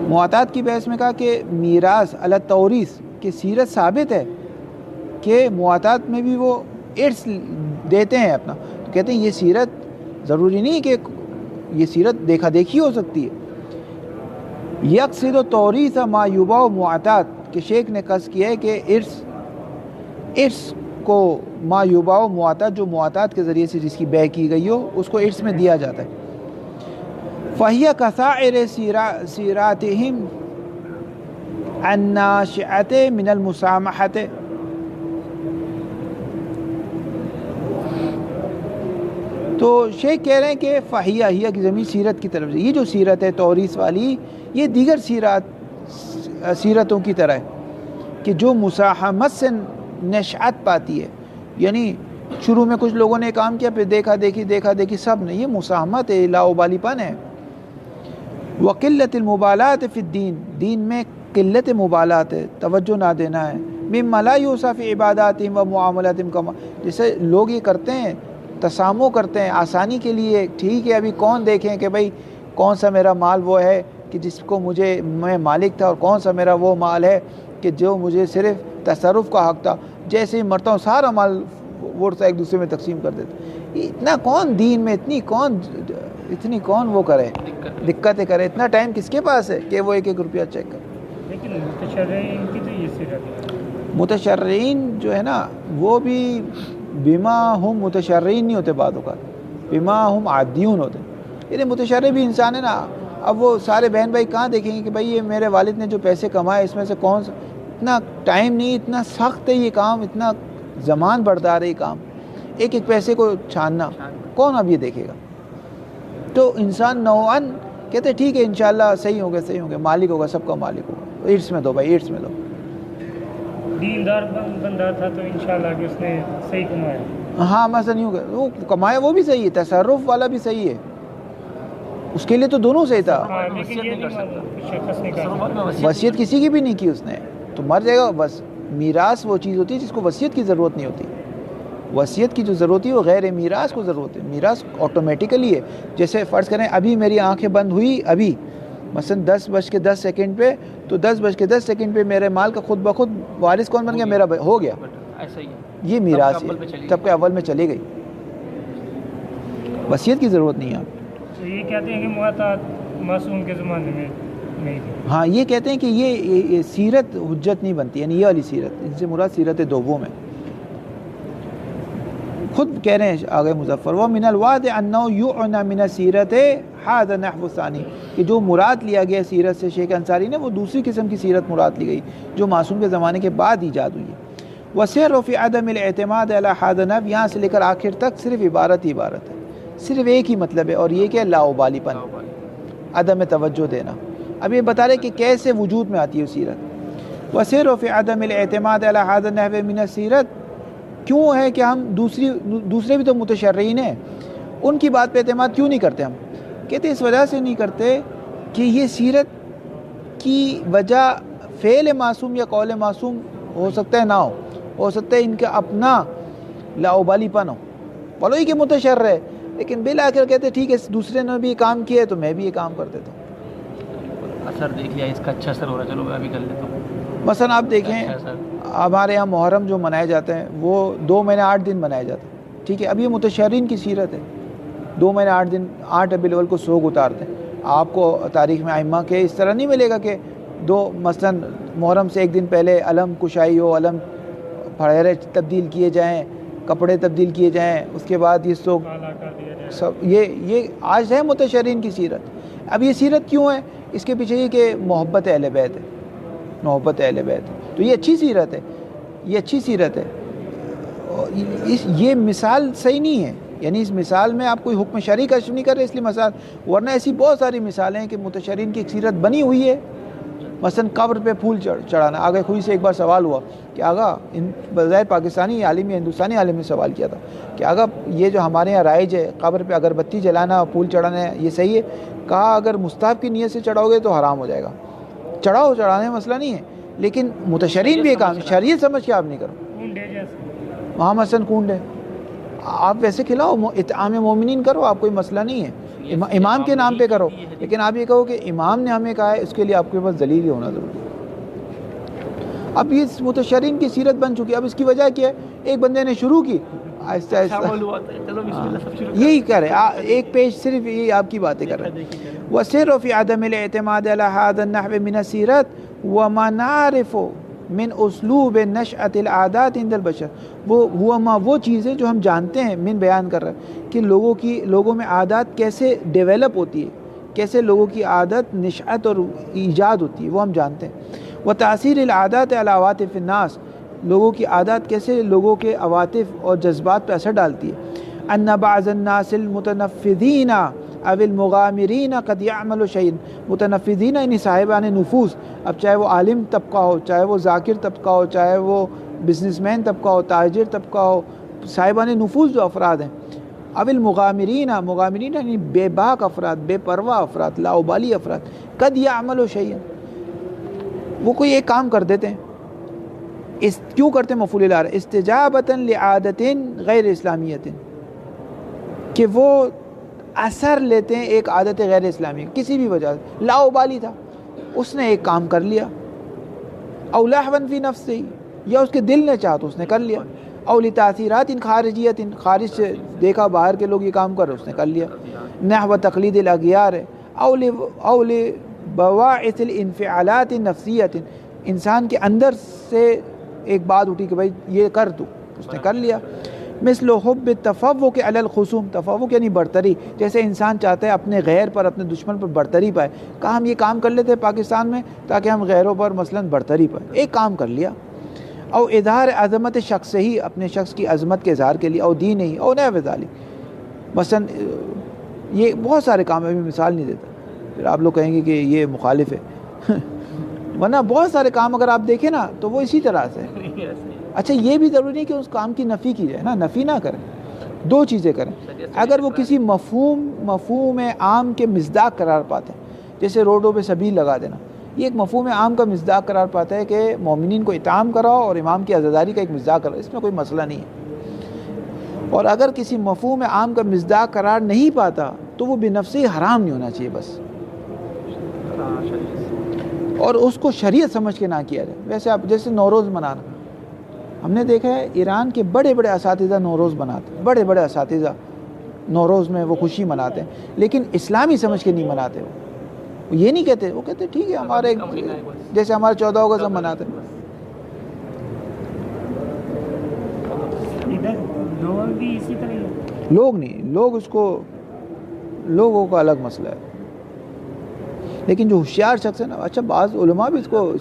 مواتات کی بحث میں کہا کہ میراث علی التوریث کی سیرت ثابت ہے کہ مواتات میں بھی وہ ارث دیتے ہیں اپنا. تو کہتے ہیں یہ سیرت ضروری نہیں کہ یہ سیرت دیکھا دیکھی ہو سکتی ہے. یقصد توریث ما یباع معتاد کہ شیخ نے قصد کیا ہے کہ ارث کو ما یباع معتاد جو معتاد کے ذریعے سے جس کی بیع کی گئی ہو اس کو ارث میں دیا جاتا ہے. فَهِيَ كَسَائِرِ سِيرَاتِهِمْ النَّاشِئَةِ مِنَ الْمُسَامَحَةِ. تو شیخ کہہ رہے ہیں کہ فہیہ ہیہ کی ضمیر سیرت کی طرف سے، یہ جو سیرت ہے توریث والی یہ دیگر سیرتوں کی طرح ہے کہ جو مساہمت سے نشأت پاتی ہے. یعنی شروع میں کچھ لوگوں نے کام کیا پھر دیکھا دیکھی سب نے، یہ مساہمت ہے، لاؤبالی پن ہے. وقلت المبالات فی الدین، دین میں قلت مبالات ہے، توجہ نہ دینا ہے. مما لا یوصف فی عباداتہم و معاملاتہم کما، جیسے لوگ یہ کرتے ہیں تسامح کرتے ہیں آسانی کے لیے. ٹھیک ہے ابھی کون دیکھیں کہ بھئی کون سا میرا مال وہ ہے کہ جس کو میں مالک تھا، اور کون سا میرا وہ مال ہے کہ جو مجھے صرف تصرف کا حق تھا. جیسے ہی مرتا ہوں سارا مال ورثہ ایک دوسرے میں تقسیم کر دیتے. اتنا کون دین میں اتنی کون وہ کرے، دقتیں کرے. اتنا ٹائم کس کے پاس ہے کہ وہ ایک ایک روپیہ چیک کرے. لیکن متشرعین کی تو یہ سیرت ہے. متشرعین جو ہے نا وہ بھی بما ہم متشرعین نہیں ہوتے، بعد اوقات بما ہم عادیون ہوتے. یعنی متشرع بھی انسان ہے نا. اب وہ سارے بہن بھائی کہاں دیکھیں گے کہ بھائی یہ میرے والد نے جو پیسے کمائے اس میں سے کون سا. اتنا ٹائم نہیں، اتنا سخت ہے یہ کام، اتنا زمان بردار ہے یہ کام، ایک ایک پیسے کو چھاننا. کون اب یہ دیکھے گا؟ تو انسان نوعاً کہتے ہیں ٹھیک ہے انشاءاللہ صحیح ہوگا، مالک ہوگا، سب کا مالک ہوگا. ارث میں دو بھائی، ارث میں دو. دیندار بندہ تھا تو انشاءاللہ کہ اس نے صحیح کمایا. ہاں مثلا نہیں ہوگا وہ کمایا وہ بھی صحیح ہے، تصرف والا بھی صحیح ہے، اس کے لیے تو دونوں صحیح تھا. لیکن یہ شخص نے کہا وصیت کسی کی بھی نہیں کی اس نے، تو مر جائے گا. بس میراث وہ چیز ہوتی ہے جس کو وصیت کی ضرورت نہیں ہوتی. وصیت کی جو ضرورت ہے وہ غیر میراث کو ضرورت ہے. میراث آٹومیٹیکلی ہے. جیسے فرض کریں ابھی میری آنکھیں بند ہوئی، ابھی مثلا 10:10 پہ، تو 10:10 پہ میرے مال کا خود بخود وارث کون بن گیا؟ میرا ہو گیا. یہ میراث ہے، تب کے اول میں چلی گئی، وصیت کی ضرورت نہیں ہے. تو یہ کہتے ہیں کہ معتاد معصوم کے زمانے میں نہیں تھی. ہاں یہ کہتے ہیں کہ یہ سیرت حجت نہیں بنتی، یعنی یہ والی سیرت جن سے مراد سیرت دوبوں میں. خود کہہ رہے ہیں آگے مظفر وَمِنَ الْوَادِ أَنَّهُ يُعْنَى مِنَ السِّيرَةِ هَذَا النَّحْوُ الثَّانِي کہ جو مراد لیا گیا سیرت سے شیخ انصاری نے وہ دوسری قسم کی سیرت مراد لی گئی جو معصوم کے زمانے کے بعد ایجاد ہوئی ہے. وَسِيرُ فِي عَدَمِ الْاعْتِمَادِ عَلَى هَذَا النَّحْوِ یہاں سے لے کر آخر تک صرف عبارت ہے، صرف ایک ہی مطلب ہے، اور یہ کہ لاؤبالی پن، عدم توجہ دینا. اب یہ بتا رہے کہ کیسے وجود میں آتی ہے سیرت. وَسِيرُ فِي عَدَمِ الْاعْتِمَادِ عَلَى هَذَا النَّحْوِ مِنَ السِّيرَةِ کیوں ہے کہ ہم دوسرے بھی تو متشرعین ہیں، ان کی بات پہ اعتماد کیوں نہیں کرتے؟ ہم کہتے ہیں اس وجہ سے نہیں کرتے کہ یہ سیرت کی وجہ فعل معصوم یا قول معصوم ہو سکتا ہے، نہ ہو سکتا ہے ان کا اپنا لاؤبالی پن ہو، بولو ہی کہ متشرع ہے، لیکن بالآخر کہتے ہیں ٹھیک ہے دوسرے نے بھی یہ کام کیا ہے تو میں بھی یہ کام کر دیتا ہوں. اثر دیکھ لیا اس کا اچھا اثر ہو رہا ہے، چلو میں بھی کر لیتا ہوں. مثلا آپ دیکھیں ہمارے یہاں محرم جو منائے جاتے ہیں وہ 2 مہینے 8 دن منائے جاتے ہیں. ٹھیک ہے اب یہ متشرعین کی سیرت ہے، 2 مہینے 8 دن 8 ربیع الاول کو سوگ اتارتے ہیں. آپ کو تاریخ میں ائمہ کے اس طرح نہیں ملے گا کہ مثلا محرم سے 1 دن پہلے علم کشائی ہو، علم پھڑے تبدیل کیے جائیں، کپڑے تبدیل کیے جائیں، اس کے بعد یہ سوگ سب یہ آج ہے متشرعین کی سیرت. اب یہ سیرت کیوں ہے؟ اس کے پیچھے یہ کہ محبت اہل بیت ہے، محبت اہل بیت ہے. تو یہ اچھی سیرت ہے، یہ اچھی سیرت ہے. یہ مثال صحیح نہیں ہے، یعنی اس مثال میں آپ کوئی حکم شرعی کشف نہیں کر رہے اس لیے مثال، ورنہ ایسی بہت ساری مثالیں ہیں کہ متشرعین کی ایک سیرت بنی ہوئی ہے. مثلا قبر پہ پھول چڑھانا. آگے خوئی سے ایک بار سوال ہوا کہ آگا بظاہر پاکستانی عالم یا ہندوستانی عالم نے سوال کیا تھا کہ آگا یہ جو ہمارے یہاں رائج ہے قبر پہ اگربتی جلانا، پھول چڑھانا ہے، یہ صحیح ہے؟ کہا اگر مستحب کی نیت سے چڑھاؤ گے تو حرام ہو جائے گا. چڑھاؤ، چڑھانے میں مسئلہ نہیں ہے، لیکن متشرعین بھی ایک کام شریعت سمجھ کے آپ نہیں کرو. وہاں مثلا کنڈ ہے، آپ ویسے کھلاؤ، اطعام مومنین کرو، آپ کوئی مسئلہ نہیں ہے، امام کے نام پہ کرو. لیکن آپ یہ کہو کہ امام نے ہمیں کہا ہے، اس کے لیے آپ کے پاس دلیل ہونا ضروری ہے. اب یہ متشرعین کی سیرت بن چکی ہے. اب اس کی وجہ کیا ہے؟ ایک بندے نے شروع کی, آہستہ آہستہ یہی کرے, ایک پیج صرف یہی آپ کی باتیں کر رہے ہیں. وَسِرُّ فِي عَدَمِ الْاعْتِمَادِ عَلَى هَذَا النَّحْوِ مِنَ السِّيرَةِ وَمَا نَعْرِفُ من اسلوب نشأۃ العادات عند البشر. وہ چیزیں جو ہم جانتے ہیں, من بیان کر رہے ہیں کہ لوگوں میں عادات کیسے ڈیولپ ہوتی ہے, کیسے لوگوں کی عادت نشأت اور ایجاد ہوتی ہے, وہ ہم جانتے ہیں. وتاثیر العادات علی عواطف الناس, لوگوں کی عادات کیسے لوگوں کے عواطف اور جذبات پہ اثر ڈالتی ہے. ان بعض الناس المتنفذین او المغامرین قد یعمل شیئا, متنفذین یعنی صاحبان نفوذ, اب چاہے وہ عالم طبقہ ہو, چاہے وہ ذاکر طبقہ ہو, چاہے وہ بزنس مین طبقہ ہو, تاجر طبقہ ہو, صاحبان نفوذ جو افراد ہیں. اب المغامرین یعنی بے باک افراد, بے پرواہ افراد, لاؤبالی افراد. قد یعمل شیئا, وہ کوئی ایک کام کر دیتے ہیں. کیوں کرتے ہیں؟ مفعول الاول استجابۃ لعادۃ غیر اسلامیۃ, کہ وہ اثر لیتے ہیں ایک عادت غیر اسلامی کسی بھی وجہ سے. لاؤبالی تھا, اس نے ایک کام کر لیا. او لہوا فی نفسہ, یا اس کے دل نے چاہا تو اس نے کر لیا. او لتاثیرات خارجیۃ, خارج سے دیکھا باہر کے لوگ یہ کام کر رہے, اس نے کر لیا. نحو تقلید الاغیار, او لبواعث الانفعالات النفسیۃ, انسان کے اندر سے ایک بات اٹھی کہ بھائی یہ کر تو, اس نے کر لیا. مثل حب التفوق علی الخصوم, تفوق یعنی برتری, جیسے انسان چاہتا ہے اپنے غیر پر, اپنے دشمن پر برتری پائے. کہا ہم یہ کام کر لیتے پاکستان میں تاکہ ہم غیروں پر مثلا برتری پائے, ایک کام کر لیا. او اظہار عظمت شخص ہی, اپنے شخص کی عظمت کے اظہار کے لیے. او دین ہی, او نحو ذالک, مثلا یہ بہت سارے کام, ابھی مثال نہیں دیتا, پھر آپ لوگ کہیں گے کہ یہ مخالف ہے ورنہ بہت سارے کام اگر آپ دیکھیں نا تو وہ اسی طرح سے. اچھا یہ بھی ضروری نہیں کہ اس کام کی نفی کی جائے نا, نفی نہ کریں, دو چیزیں کریں. اگر وہ کسی مفہوم عام کے مصداق قرار پاتے ہیں, جیسے روڈوں پہ سبیل لگا دینا, یہ ایک مفہوم عام کا مصداق قرار پاتا ہے کہ مومنین کو اطعام کراؤ اور امام کی عزاداری کا ایک مصداق کراؤ, اس میں کوئی مسئلہ نہیں ہے. اور اگر کسی مفہوم عام کا مصداق قرار نہیں پاتا تو وہ بنفسہ ہی حرام نہیں ہونا چاہیے بس, اور اس کو شریعت سمجھ کے نہ کیا جائے. ویسے آپ جیسے نوروز منانا, ہم نے دیکھا ہے ایران کے بڑے بڑے اساتذہ نوروز مناتے ہیں, بڑے بڑے اساتذہ نوروز میں وہ خوشی مناتے ہیں, لیکن اسلامی سمجھ کے نہیں مناتے. وہ یہ نہیں کہتے, وہ کہتے ٹھیک ہے ہمارے جیسے ہمارے 14 اگست ہم مناتے ہیں. لوگ بھی اسی طرح, لوگ نہیں, لوگ اس کو, لوگوں کا الگ مسئلہ ہے. لیکن جو ہوشیار شخص ہے نا, اچھا بعض علماء بھی اس کو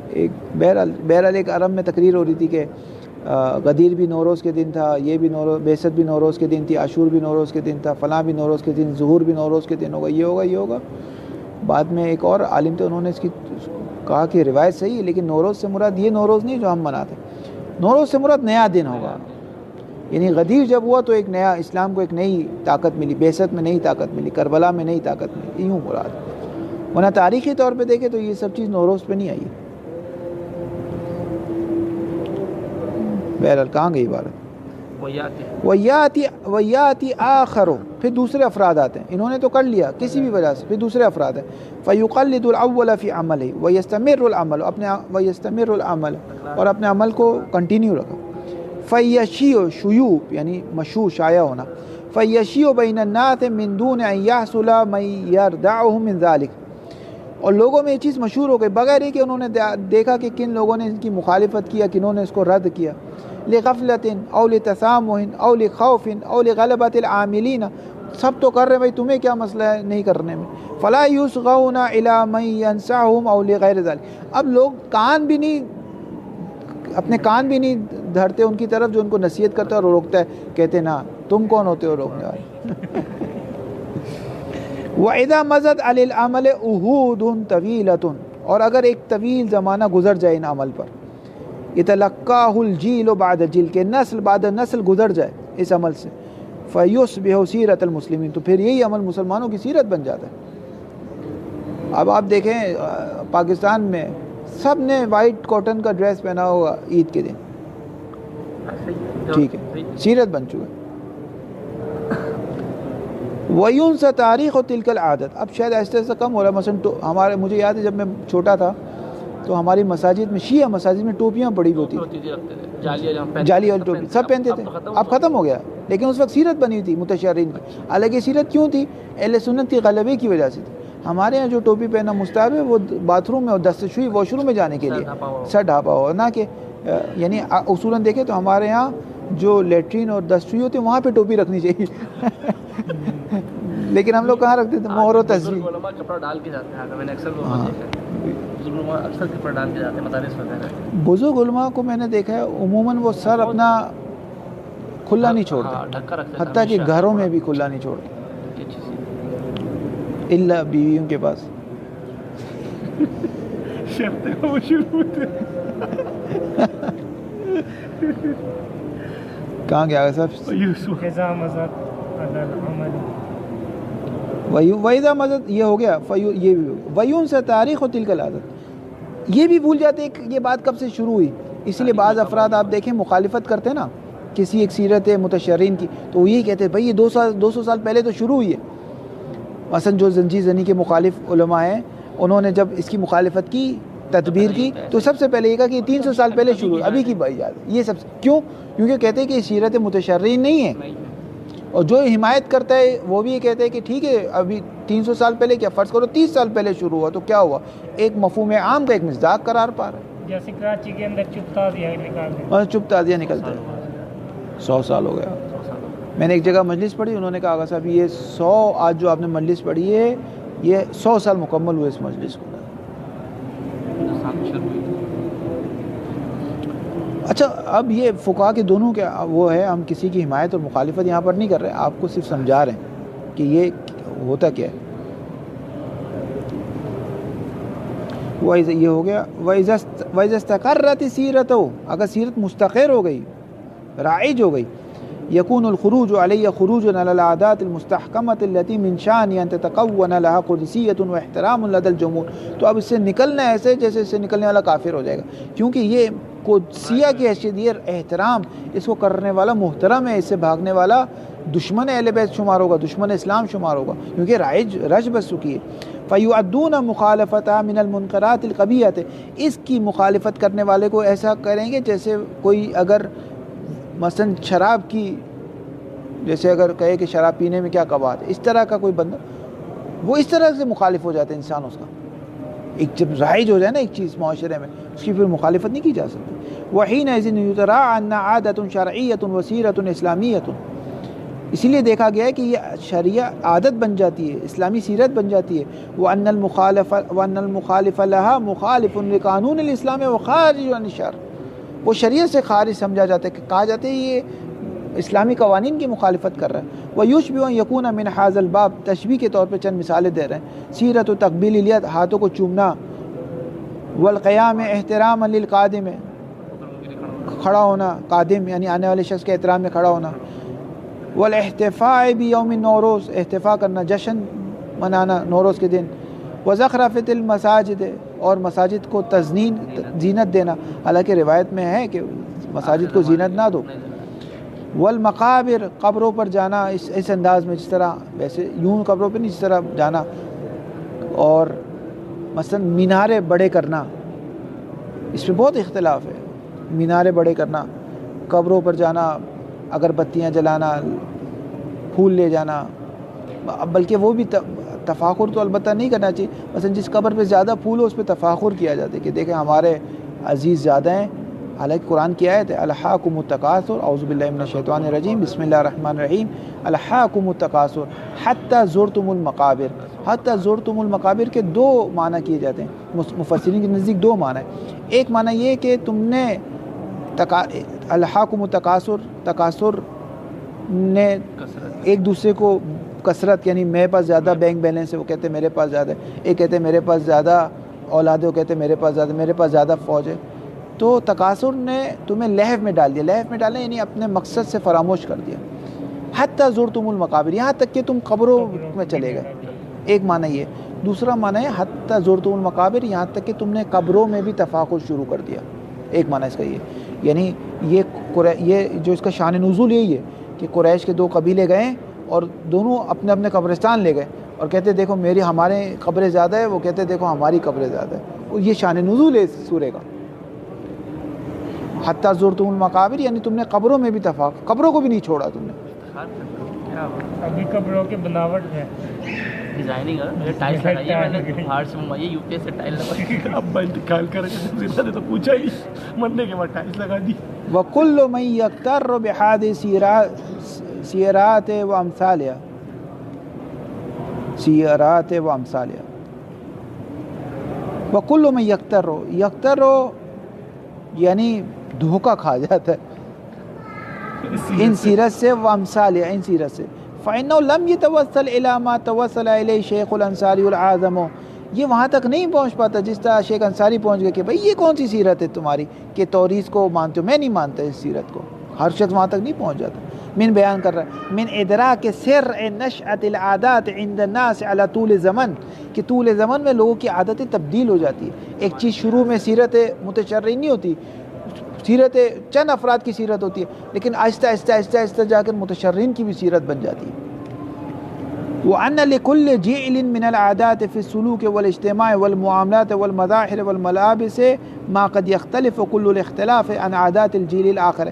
ایک بہرحال ایک عرب میں تقریر ہو رہی تھی کہ غدیر بھی نوروز کے دن تھا, یہ بھی نوروز, بعثت بھی نوروز کے دن تھی, عاشور بھی نوروز کے دن تھا, فلاں بھی نوروز کے دن, ظہور بھی نوروز کے دن ہوگا, یہ ہوگا, یہ ہوگا. بعد میں ایک اور عالم تھے, انہوں نے اس کی کہا کہ روایت صحیح ہے, لیکن نوروز سے مراد یہ نوروز نہیں جو ہم مناتے. نوروز سے مراد نیا دن ہوگا, یعنی غدیر جب ہوا تو ایک نیا, اسلام کو ایک نئی طاقت ملی, بعثت میں نئی طاقت ملی, کربلا میں نئی طاقت ملی, یوں مراد. ورنہ تاریخی طور پہ دیکھیں تو یہ سب چیز نوروز پہ نہیں آئی. بہرحال کہاں گئی عبارت؟ ویاتی آخرو, پھر دوسرے افراد آتے ہیں. انہوں نے تو کر لیا کسی بھی وجہ سے, پھر دوسرے افراد ہیں. فیقلد الاول فی عملہ ویستمر العمل, ویستمر العمل, اور اپنے عمل کو کنٹینیو رکھا. فیشیع, شیوع یعنی مشہور, شائع ہونا. فیشیع بین الناس من دون ان یحصل من یردعہ من ذلک, اور لوگوں میں یہ چیز مشہور ہو گئی بغیر ہی کہ انہوں نے دیکھا کہ کن لوگوں نے اس کی مخالفت کیا, کنہوں نے اس کو رد کیا. لغفلت او لتسامح او لخوف او لغلبۃ العاملین, سب تو کر رہے, بھائی تمہیں کیا مسئلہ ہے نہیں کرنے میں. فلا یصغون الی من ینصحهم او لغیر ذلک, اب لوگ اپنے کان بھی نہیں دھرتے ان کی طرف جو ان کو نصیحت کرتا ہے اور روکتا ہے, کہتے نا تم کون ہوتے ہو روکنے والے. وَإِذَا مَزَدْ عَلِ الْعَمَلِ عُهُودٌ طَوِيلَةٌ, اور اگر ایک طویل زمانہ گزر جائے ان عمل پر, يَتَلَقَّاهُ الْجِيلُ بَعْدَ جِيلٍ, کہ نسل بعد نسل گزر جائے اس عمل سے. فَيُصْبِحُ سِيرَةَ الْمُسْلِمِينَ, تو پھر یہی عمل مسلمانوں کی سیرت بن جاتا ہے. اب آپ دیکھیں پاکستان میں سب نے وائٹ کاٹن کا ڈریس پہنا ہوگا عید کے دن, ٹھیک ہے, سیرت بن چکا ہے. وَيُنْسَ تَارِيخُ تِلْكَ الْعَادَةِ, اب شاید ایسے کم ہو رہا ہے. مثلا تو مجھے یاد ہے جب میں چھوٹا تھا تو ہماری مساجد میں شیعہ مساجد میں ٹوپیاں پڑی ہوئی ہوتی جالی والی ٹوپی سب پہنتے تھے. اب ختم ہو گیا, لیکن اس وقت سیرت بنی تھی متشرعین کی. حالانکہ سیرت کیوں تھی؟ اہل سنت کی غلبے کی وجہ سے تھی. ہمارے یہاں جو ٹوپی پہننا مستحب ہے وہ باتھ روم میں اور دستشوئی واش روم میں جانے کے لیے سر ڈھانپا ہو, نہ کہ یعنی اصولاً دیکھیں تو ہمارے یہاں جو لیٹرین اور دستشوئی ہوتی ہے وہاں پہ ٹوپی رکھنی چاہیے. لیکن ہم لوگ کہاں رکھتے تھے؟ مہر و تصویر. کپڑا ڈال کے جاتے ہیں, میں نے اکثر اکثر کپڑا ڈال کے جاتے ہیں مدارس وغیرہ. بزرگ علماء کو میں نے دیکھا ہے عموماً وہ سر اپنا کھلا نہیں چھوڑتے, حتیٰ کہ گھروں میں بھی کھلا نہیں چھوڑتے الا بیویوں کے پاس. کہاں گیا صاحب؟ وَإِذَا مَزَدْ یہ ہو گیا, یہ بھی وَيُنْسَ تاریخ و تِلْكَ الْعَادَةِ. یہ بھی بھول جاتے ہیں کہ یہ بات کب سے شروع ہوئی. اس لیے بعض افراد آپ دیکھیں مخالفت کرتے ہیں نا کسی ایک سیرت متشرعین کی, تو وہ یہی کہتے ہیں بھائی یہ 200 سال پہلے تو شروع ہوئی ہے. مثلا جو زنجی زنی کے مخالف علماء ہیں, انہوں نے جب اس کی مخالفت کی, تدبیر کی, تو سب سے پہلے یہ کہا کہ 300 سال پہلے شروع ہوئی, ابھی کی بھائی یاد. یہ سب کیوں؟ کیونکہ کہتے ہیں کہ سیرت متشرعین نہیں ہے. اور جو حمایت کرتا ہے وہ بھی یہ کہتا ہے کہ ٹھیک ہے ابھی 300 سال پہلے کیا, فرض کرو 30 سال پہلے شروع ہوا تو کیا ہوا, ایک مفہوم عام کا ایک مصداق قرار پا رہا ہے. جیسے کراچی کے اندر چپ تازیہ نکال دیں, اور چپ تازیہ نکلتا ہے. 100 سال ہو گیا. میں نے ایک جگہ مجلس پڑھی, انہوں نے کہا آغا صاحب یہ 100 آج جو آپ نے مجلس پڑھی ہے یہ 100 سال مکمل ہوئے اس مجلس کو. اچھا اب یہ فقہا کے دونوں کے وہ ہے, ہم کسی کی حمایت اور مخالفت یہاں پر نہیں کر رہے, آپ کو صرف سمجھا رہے ہیں کہ یہ ہوتا کیا ہے. یہ ہو گیا. وَإِذَا اسْتَقَرَّتِ سِيرَتُهُ, اگر سیرت مستقر ہو گئی, رائج ہو گئی, يكون الخروج علي خروج على العادات المستحكمة التي من شأن أن تتكون لها قدسية واحترام لدى الجمهور. تو اب اس سے نکلنا ایسے جیسے اس سے نکلنے والا کافر ہو جائے گا, کیونکہ یہ قدسیہ کی حیثیت, یہ احترام, اس کو کرنے والا محترم ہے, اس سے بھاگنے والا دشمن اہل بیت شمار ہوگا, دشمن اسلام شمار ہوگا, کیونکہ رج بس چکی ہے. فَيُعَدُّونَ مُخَالَفَتَهَا مِنَ الْمُنْكَرَاتِ الْقَبِيحَةِ, اس کی مخالفت کرنے والے کو ایسا کریں گے جیسے کوئی اگر مثلا شراب کی, جیسے اگر کہے کہ شراب پینے میں کیا قباحت ہے, اس طرح کا کوئی بندہ, وہ اس طرح سے مخالف ہو جاتا ہے انسان. اس کا ایک جب رائج ہو جائے نا ایک چیز معاشرے میں, اس کی پھر مخالفت نہیں کی جا سکتی. وَحِينَئِذٍ يُتَرَاءَ أَنَّ عَادَةٌ شَرْعِيَّةٌ وَسِيرَةٌ إِسْلَامِيَّةٌ, اسی لیے دیکھا گیا ہے کہ یہ شریعہ عادت بن جاتی ہے, اسلامی سیرت بن جاتی ہے. وَأَنَّ الْمُخَالِفَ لَهَا مُخَالِفٌ لِقَانُونِ الْإِسْلَامِ وَخَارِجٌ عَنِ الشَّرْعِ, وہ شریعت سے خارج سمجھا جاتا ہے, کہ کہا جاتا ہے یہ اسلامی قوانین کی مخالفت کر رہا ہے. وَيُشْبِهُ أَن يَكُونَ مِنْ هَذَا الْبَابِ, تشبیہ کے طور پہ چند مثالیں دے رہے ہیں. سیرت و تقبیل الید, ہاتھوں کو چومنا. والقیام احتراما للقادم, کھڑا ہونا, قادم یعنی آنے والے شخص کے احترام میں کھڑا ہونا. والاحتفاء بیوم النوروز, احتفاء کرنا, جشن منانا نوروز کے دن. وزخرفۃ المساجد, اور مساجد کو زینت دینا, حالانکہ روایت میں ہے کہ مساجد کو زینت نہ دو. والمقابر, قبروں پر جانا اس انداز میں, جس طرح ویسے یوں قبروں پہ نہیں, جس طرح جانا. اور مثلا مینارے بڑے کرنا, اس پہ بہت اختلاف ہے. مینارے بڑے کرنا, قبروں پر جانا, اگربتیاں جلانا, پھول لے جانا, بلکہ وہ بھی تفاخر تو البتہ نہیں کرنا چاہیے. مثلا جس قبر پہ زیادہ پھول ہو اس پہ تفاخر کیا جاتا ہے کہ دیکھیں ہمارے عزیز زیادہ ہیں. حالانکہ قرآن کی آیت ہے الحاکم التکاثر, اعوذ باللہ من الشیطان الرجیم, بسم اللہ الرحمن الرحیم. الحاکم التکاثر حتی زرتم المقابر. حتی زرتم المقابر کے دو معنی کیے جاتے ہیں مفسرین کے نزدیک. دو معنی ہے, ایک معنی یہ کہ تم نے الحاکم التکاثر, تکاثر نے ایک دوسرے کو کثرت, یعنی میرے پاس زیادہ بینک بیلنس ہے, وہ کہتے ہیں میرے پاس زیادہ ہے. ایک کہتے ہیں میرے پاس زیادہ اولاد ہے, وہ کہتے ہیں میرے پاس زیادہ, میرے پاس زیادہ فوج ہے. تو تکاثر نے تمہیں لہو میں ڈال دیا. لہو میں ڈالنا یعنی اپنے مقصد سے فراموش کر دیا. حتی زرتم المقابر, یہاں تک کہ تم قبروں میں چلے گئے. ایک معنی یہ. دوسرا معنی ہے حتی زرتم المقابر, یہاں تک کہ تم نے قبروں میں بھی تفاخر شروع کر دیا. ایک معنی اس کا یہ, یعنی یہ جو اس کا شان نزول یہی ہے کہ قریش کے دو قبیلے گئے اور دونوں اپنے اپنے قبرستان لے گئے اور کہتے دیکھو ہمارے قبریں زیادہ ہے, وہ کہتے دیکھو ہماری قبریں زیادہ ہے. یہ شان نزول ہے اس سورے کا. حتیٰ زرتم المقابر یعنی تم نے قبروں میں بھی قبروں کو بھی نہیں چھوڑا تم نے. ابھی قبروں کی بناوٹ ہے ڈیزائننگ ہے. ٹائلس لگائی ہے میں نے باہر سے منگوائی ہے, یو کے سے ٹائل لگائی. ابا انتقال کر کے زندہ نے تو پوچھا ہی نہیں, مرنے کے بعد ٹائلس لگا دی. وَكُلُّ مَن يَغْتَرُّ بِهَذِهِ سِيَرَاتِ وَأَمْثَالِهَا وَكُلُّ مَن يَغْتَرُّ یعنی دھوکہ کھا جاتا ہے ان سیرت سے, وَأَمْثَالِهَا ان سیرت سے. فَإِنَّهُ لَمْ يَتَوَسَّلْ إِلَى مَا تَوَسَّلَ إِلَيْهِ شیخ الانصاری العظم. یہ وہاں تک نہیں پہنچ پاتا جس طرح شیخ انصاری پہنچ گئے کہ بھئی یہ کون سی سیرت ہے تمہاری کہ توریث کو مانتے ہو. میں نہیں مانتا اس سیرت کو. ہر شخص وہاں تک نہیں پہنچ جاتا. من بیان کر رہا ہے من ادراک سر نشأۃ العادات عند الناس على طول زمن, کہ طول زمن میں لوگوں کی عادتیں تبدیل ہو جاتی ہے. ایک چیز شروع میں سیرت متشرعین نہیں ہوتی, سیرت چند افراد کی سیرت ہوتی ہے, لیکن آہستہ آہستہ جا کر متشرعین کی بھی سیرت بن جاتی ہے. وَأَنَّ لِكُلِّ جِعْلٍ مِنَ الْعَادَاتِ فِي السُّلُوكِ وَالِاجْتِمَاعِ وَالْمُعَامَلَاتِ وَالْمَظَاهِرِ وَالْمَلَابِسِ مَا قَدْ يَخْتَلِفُ كُلُّ الْاخْتِلَافِ عَنْ عَادَاتِ الْجِيلِ الْآخِرِ.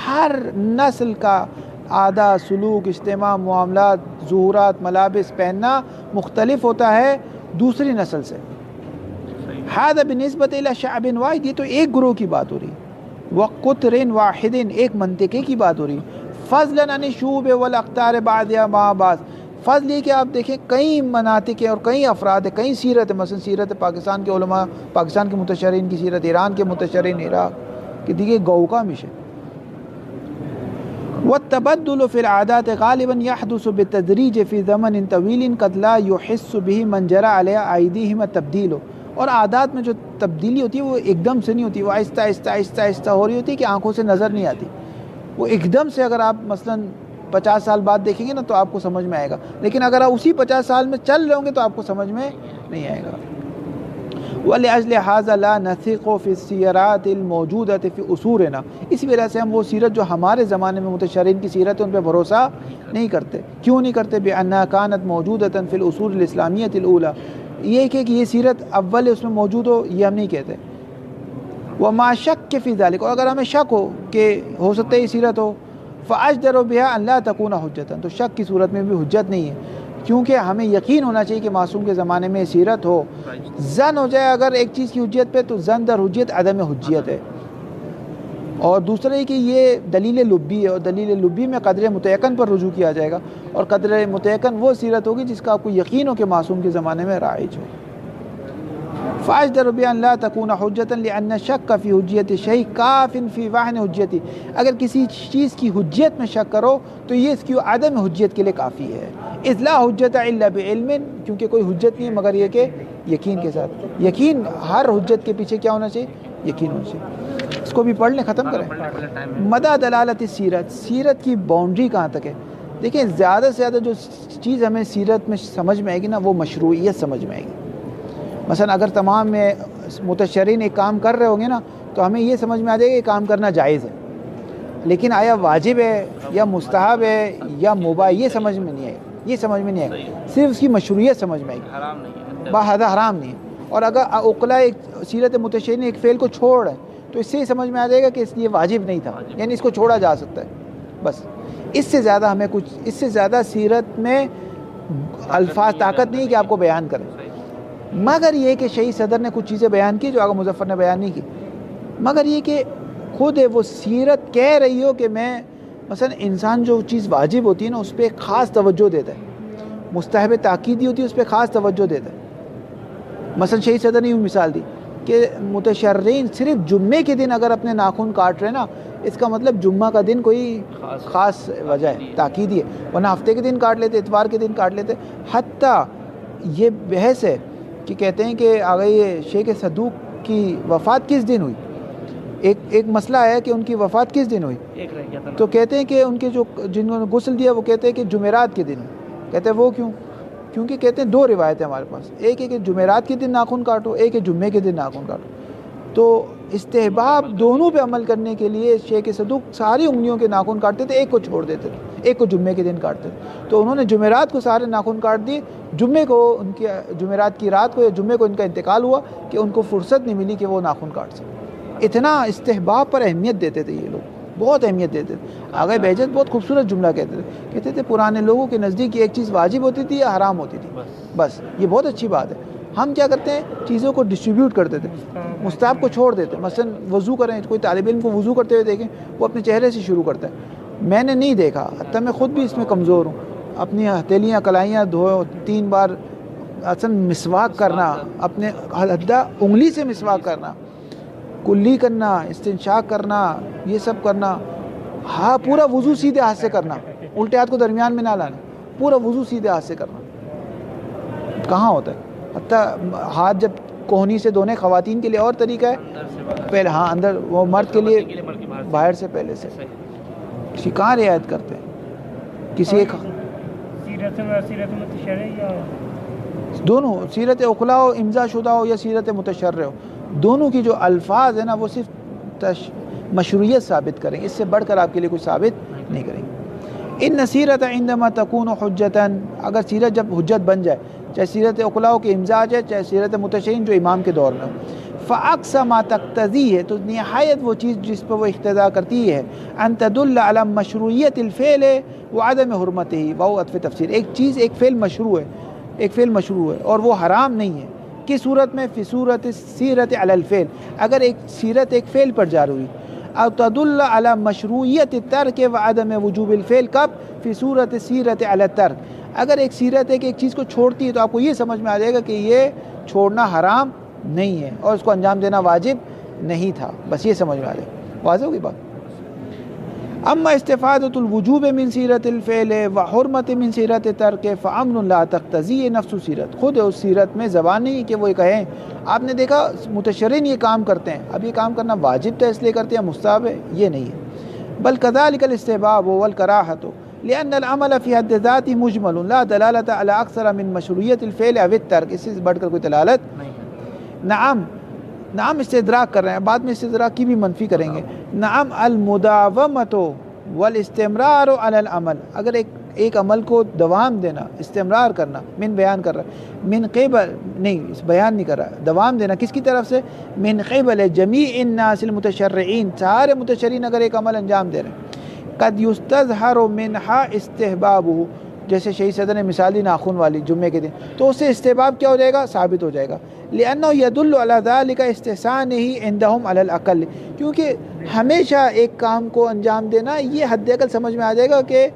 ہر نسل کا عادات, سلوک, اجتماع, معاملات, ظہورات, ملابس پہننا مختلف ہوتا ہے دوسری نسل سے. هذا بالنسبة إلى شعب واحد, یہ تو ایک گروہ کی بات ہو رہی ہے. وقطر واحد ایک منطقے کی بات ہو رہی ہے. فضلا عن الشعوب والاقطار بعضها مع بعض. فضل یہ کہ آپ دیکھیں کئی مناطق ہیں اور کئی افراد ہیں, کئی سیرت ہے. مثلا سیرت پاکستان کے علماء, پاکستان کے متشرعین کی سیرت, ایران کے متشرعین, عراق کے دیگه گو کا میشه. والتبدل في العادات غالبا يحدث بالتدريج في زمن طويل قد لا يحس به من جرى على ايديهم التبديل. اور عادات میں جو تبدیلی ہوتی ہے وہ ایک دم سے نہیں ہوتی, وہ آہستہ ہو رہی ہوتی ہے کہ آنکھوں سے نظر نہیں آتی. وہ ایک دم سے اگر آپ مثلا 50 سال بعد دیکھیں گے نا تو آپ کو سمجھ میں آئے گا, لیکن اگر آپ اسی 50 سال میں چل رہے ہوں گے تو آپ کو سمجھ میں نہیں آئے گا. وَلِأَجْلِ هَذَا لَا نَثِقُ فِي السِّيَرَاتِ الْمَوْجُودَةِ فِي أُصُولِنَا. اس وجہ سے ہم وہ سیرت جو ہمارے زمانے میں متشرعین کی سیرت ہے ان پہ بھروسہ نہیں کرتے. کیوں نہیں کرتے؟ بِأَنَّهَا كَانَتْ مَوْجُودَةً فِي الْأُصُولِ الْإِسْلَامِيَّةِ الْأُولَى. یہ کہ یہ سیرت اول اس میں موجود ہو یہ ہم نہیں کہتے. وَمَا شَكَّ فِي ذَلِكَ, اور اگر ہمیں شک ہو کہ ہو سکتا ہے یہ سیرت ہو, فَأَجْدَرُ بِهَا أَنْ لَا تَكُونَ حُجَّةً, تو شک کی صورت میں بھی حجت نہیں ہے, کیونکہ ہمیں یقین ہونا چاہیے کہ معصوم کے زمانے میں سیرت ہو. زن ہو جائے اگر ایک چیز کی حجیت پہ تو زن در حجیت عدم حجیت ہے. اور دوسرا یہ کہ یہ دلیل لبی ہے, اور دلیل لبی میں قدر متیقن پر رجوع کیا جائے گا, اور قدر متیقن وہ سیرت ہوگی جس کا آپ کو یقین ہو کہ معصوم کے زمانے میں رائج ہو. فَأَجْدَرُ بِأَنْ لَا تَكُونَ حُجَّةً لِأَنَّ الشَّكَّ فِي حُجِّيَّةِ الشَّيْءِ كَافٍ فِي وَهْنِ حُجِّيَّتِهِ. اگر کسی چیز کی حجیت میں شک کرو تو یہ اس کی عدم حجیت کے لیے کافی ہے. اذ لا حجت الا بعلم, کیونکہ کوئی حجت نہیں مگر یہ کہ یقین کے ساتھ. یقین, ہر حجت کے پیچھے کیا ہونا چاہیے؟ یقین ہونا چاہیے. اس کو بھی پڑھ لیں, ختم کریں. مدى دلالت سیرت, سیرت کی باؤنڈری کہاں تک ہے؟ دیکھیں زیادہ سے زیادہ جو چیز ہمیں سیرت میں سمجھ میں آئے گی نا وہ مشروعیت سمجھ میں آئے گی. مثلا اگر تمام متشرعین ایک کام کر رہے ہوں گے نا تو ہمیں یہ سمجھ میں آ جائے گا یہ کام کرنا جائز ہے, لیکن آیا واجب ہے یا مستحب ہے یا مباح یہ سمجھ میں نہیں آئے گا. یہ سمجھ میں نہیں آئے گا, صرف اس کی مشروعیت سمجھ میں آئے گی. حرام نہیں ہے, باہدہ حرام نہیں ہے. اور اگر عقلاء ایک سیرت متشرعین ایک فعل کو چھوڑ رہے ہیں تو اس سے یہ سمجھ میں آ جائے گا کہ یہ واجب نہیں تھا, یعنی اس کو چھوڑا جا سکتا ہے. بس اس سے زیادہ ہمیں کچھ, اس سے زیادہ سیرت میں الفاظ طاقت نہیں کہ آپ کو بیان کریں. مگر یہ کہ شہید صدر نے کچھ چیزیں بیان کی جو آغا مظفر نے بیان نہیں کی, مگر یہ کہ خود وہ سیرت کہہ رہی ہو کہ میں مثلا انسان جو چیز واجب ہوتی ہے نا اس پہ خاص توجہ دیتا ہے, مستحب تاکیدی ہوتی ہے اس پہ خاص توجہ دیتا ہے. مثلا شہید صدر نے یوں مثال دی کہ متشرعین صرف جمعے کے دن اگر اپنے ناخن کاٹ رہے نا اس کا مطلب جمعہ کا دن کوئی خاص وجہ ہے, تاکیدی ہے, ورنہ ہفتے کے دن کاٹ لیتے, اتوار کے دن کاٹ لیتے. حتیٰ یہ بحث ہے کہ کہتے ہیں کہ آگے یہ شیخ صدوق کی وفات کس دن ہوئی, ایک مسئلہ ہے کہ ان کی وفات کس دن ہوئی, تو کہتے ہیں کہ ان کے جو جنہوں نے غسل دیا وہ کہتے ہیں کہ جمعرات کے دن. کہتے ہیں وہ کیوں؟ کیونکہ کہتے ہیں دو روایتیں ہمارے پاس, ایک ہے کہ جمعرات کے دن ناخن کاٹو, ایک ہے جمعے کے دن ناخن کاٹو. تو استحباب دونوں پہ عمل کرنے کے لیے شیخ صدوق ساری انگلیوں کے ناخن کاٹتے تھے, ایک کو چھوڑ دیتے تھے. ایک کو جمعے کے دن کاٹتے تھے. تو انہوں نے جمعرات کو سارے ناخن کاٹ دیے. جمعے کو ان کی جمعرات کی رات کو یا جمعے کو ان کا انتقال ہوا کہ ان کو فرصت نہیں ملی کہ وہ ناخن کاٹ سکیں. اتنا استحباب پر اہمیت دیتے تھے یہ لوگ, بہت اہمیت دیتے تھے. آغا بہجت بہت خوبصورت جملہ کہتے تھے پرانے لوگوں کے نزدیک ایک چیز واجب ہوتی تھی یا حرام ہوتی تھی, بس یہ بہت اچھی بات ہے. ہم کیا کرتے ہیں, چیزوں کو ڈسٹریبیوٹ کرتے تھے, مستحب کو چھوڑ دیتے. مثلا وضو کریں, کوئی طالب علم کو وضو کرتے ہوئے دیکھیں, وہ اپنے چہرے سے شروع کرتا ہے. میں نے نہیں دیکھا, حتیٰ میں خود بھی اس میں کمزور ہوں. اپنی ہتھیلیاں کلائیاں دھو 3 بار, اصل مسواک کرنا, اپنے حدہ انگلی سے مسواک کرنا, کلی کرنا, استنشاق کرنا, یہ سب کرنا. ہاں, پورا وضو سیدھے ہاتھ سے کرنا, الٹے ہاتھ کو درمیان میں نہ لانا, پورا وضو سیدھے ہاتھ سے کرنا. کہاں ہوتا ہے؟ حتیٰ ہاتھ جب کوہنی سے دھونے خواتین کے لیے اور طریقہ ہے, پہلے ہاں اندر, وہ مرد کے لیے باہر سے پہلے سے. کہاں رعایت کرتے ہیں کسی ایک سیرت متشرع یا دونوں, سیرت اقلا ہو, امضا شدہ ہو, یا سیرت متشرع ہو, دونوں کی جو الفاظ ہیں نا وہ صرف مشروعیت ثابت کریں, اس سے بڑھ کر آپ کے لیے کوئی ثابت نہیں کریں. ان سیرت عندما تکون حجتا, اگر سیرت جب حجت بن جائے, چاہے سیرت اقلا ہو کہ امضا جائے, چاہے سیرت متشرعین جو امام کے دور میں ہو, فاقصى ما تقتضی ہے, تو نہایت وہ چیز جس پر وہ اقتضا کرتی ہے, ان تدل علی مشروعیت الفعل وعدم حرمتہ, وہ عطف تفسیر. ایک چیز, ایک فعل مشروع ہے, ایک فعل مشروع ہے اور وہ حرام نہیں ہے. کس صورت میں؟ فی صورت سیرت علی الفعل, اگر ایک سیرت ایک فعل پر جاری ہوئی. او تدل علی مشروعیت الترک وعدم وجوب الفعل, کب؟ فی صورت سیرت علی الترک, اگر ایک سیرت ایک چیز کو چھوڑتی ہے تو آپ کو یہ سمجھ میں آ جائے گا کہ یہ چھوڑنا حرام نہیں ہے اور اس کو انجام دینا واجب نہیں تھا, بس یہ سمجھ میں آ جائے. واضح ہوگی بات. اما استفادۃ الوجوب من سیرت الفعل وحرمت من سیرت ترک فامن لا تقتضی نفس سیرت, خود اس سیرت میں زبان نہیں کہ وہ کہیں. آپ نے دیکھا متشرعین یہ کام کرتے ہیں, اب یہ کام کرنا واجب تھا اس لیے کرتے ہیں, مستحب ہے یہ نہیں ہے. بل کذالک الاستحباب والکراہۃ لأن العمل فی حد ذاتی مجمل لا دلالۃ علی اکثر من مشروعیت الفعل او الترک, اس سے بڑھ کر کوئی دلالت نہیں. نعم استدراک کر رہے ہیں, بعد میں استدراک کی بھی منفی کریں گے. نعم المداومۃ والاستمرار علی العمل, اگر ایک عمل کو دوام دینا, استمرار کرنا, من بیان کر رہا ہے, من قبل نہیں, اس بیان نہیں کر رہا, دوام دینا کس کی طرف سے؟ من قبل جمیع الناس المتشرعین, سارے متشرعین اگر ایک عمل انجام دے رہے ہیں. قد یستظہر منہا استحبابہ, جیسے شہید صدر نے مثال دی ناخن والی جمعے کے دن, تو اس سے استحباب کیا ہو جائے گا؟ ثابت ہو جائے گا. لأنہ یدل علی ذلک استحسانہ عندہم علی الاقل, کیونکہ ہمیشہ ایک کام کو انجام دینا یہ حد اقل سمجھ میں آ جائے گا کہ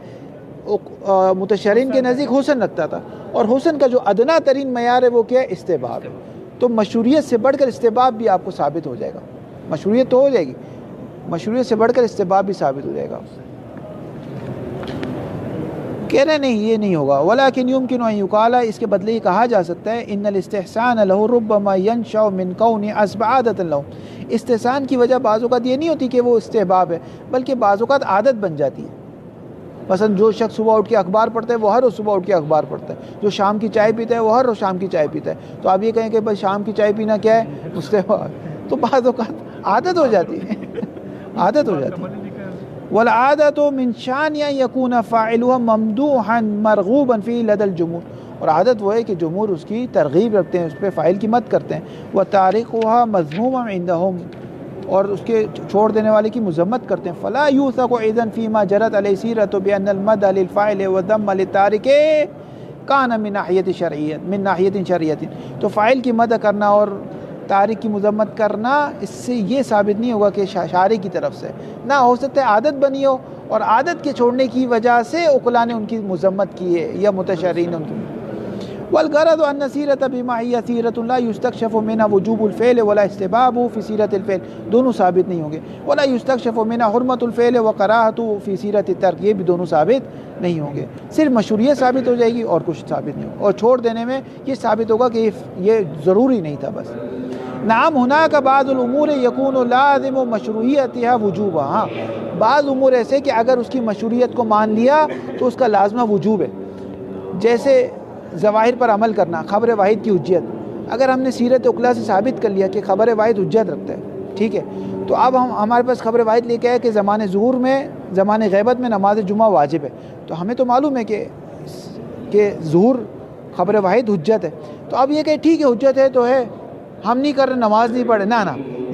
متشرعین کے نزدیک حسن رکھتا تھا, اور حسن کا جو ادنا ترین معیار ہے وہ کیا ہے؟ استحباب. تو مشروعیت سے بڑھ کر استحباب بھی آپ کو ثابت ہو جائے گا. مشروعیت تو ہو جائے گی, مشروعیت سے بڑھ کر استحباب بھی ثابت ہو جائے گا. کہہ رہے نہیں یہ نہیں ہوگا. ولیکن یمکن ان یقال, اس کے بدلے یہ کہا جا سکتا ہے, ان الاستحسان له ربما ينشأ من کون اسب عادۃ له, استحسان کی وجہ بعض اوقات یہ نہیں ہوتی کہ وہ استحباب ہے, بلکہ بعض اوقات عادت بن جاتی ہے. مثلا جو شخص صبح اٹھ کے اخبار پڑھتا ہے وہ ہر روز صبح اٹھ کے اخبار پڑھتا ہے, جو شام کی چائے پیتا ہے وہ ہر روز شام کی چائے پیتا ہے. تو آپ یہ کہیں کہ بھائی شام کی چائے پینا کیا ہے؟ استحباب. تو بعض اوقات عادت ہو جاتی ہے, عادت ہو جاتی ہے. والعادت من شان یکون فاعلها ممدوحا مرغوبا فی لدى الجمہور, اور عادت وہ ہے کہ جمہور اس کی ترغیب رکھتے ہیں, اس پہ فاعل کی مدح کرتے ہیں. وتارکها مذموما عندهم, اور اس کے چھوڑ دینے والے کی مذمت کرتے ہیں. فلا یوثق اذا فيما جرت علیہ سیرت بان المدح للفاعل والذم للتارک کان من ناحیت شرعیت, من ناحیت شرعیت, تو فاعل کی مدح کرنا اور تارک کی مذمت کرنا, اس سے یہ ثابت نہیں ہوگا کہ شارع کی طرف سے, نہ ہو سکتا ہے عادت بنی ہو اور عادت کے چھوڑنے کی وجہ سے عقلاء نے ان کی مذمت کی ہے یا متشرعین ان کی. والغرض ان سیرت بما هي سیرت لا یستکشف منها وجوب الفعل ولا استحباب فی سیرت الفعل, دونوں ثابت نہیں ہوں گے. ولا یستکشف منها حرمت الفعل وکراہۃ فی سیرت الترک, یہ بھی دونوں ثابت نہیں ہوں گے. صرف مشروعیت ثابت ہو جائے گی اور کچھ ثابت نہیں ہوگا, اور چھوڑ دینے میں یہ ثابت ہوگا کہ یہ ضروری نہیں تھا بس. نعم ہناک بعض الامور یکون لازم مشروعیتها وجوبا, ہاں بعض امور ایسے کہ اگر اس کی مشروعیت کو مان لیا تو اس کا لازمہ وجوب ہے. جیسے ظواہر پر عمل کرنا, خبر واحد کی حجیت, اگر ہم نے سیرت اقلا سے ثابت کر لیا کہ خبر واحد حجت رکھتا ہے, ٹھیک ہے, تو اب ہمارے پاس خبر واحد لے کے آئے کہ زمانے ظہور میں زمانے غیبت میں نماز جمعہ واجب ہے، تو ہمیں تو معلوم ہے کہ ظہور خبر واحد حجت ہے، تو اب یہ کہ ٹھیک ہے حجت ہے تو ہے، ہم نہیں کر رہے، نماز نہیں پڑھ رہے، نہ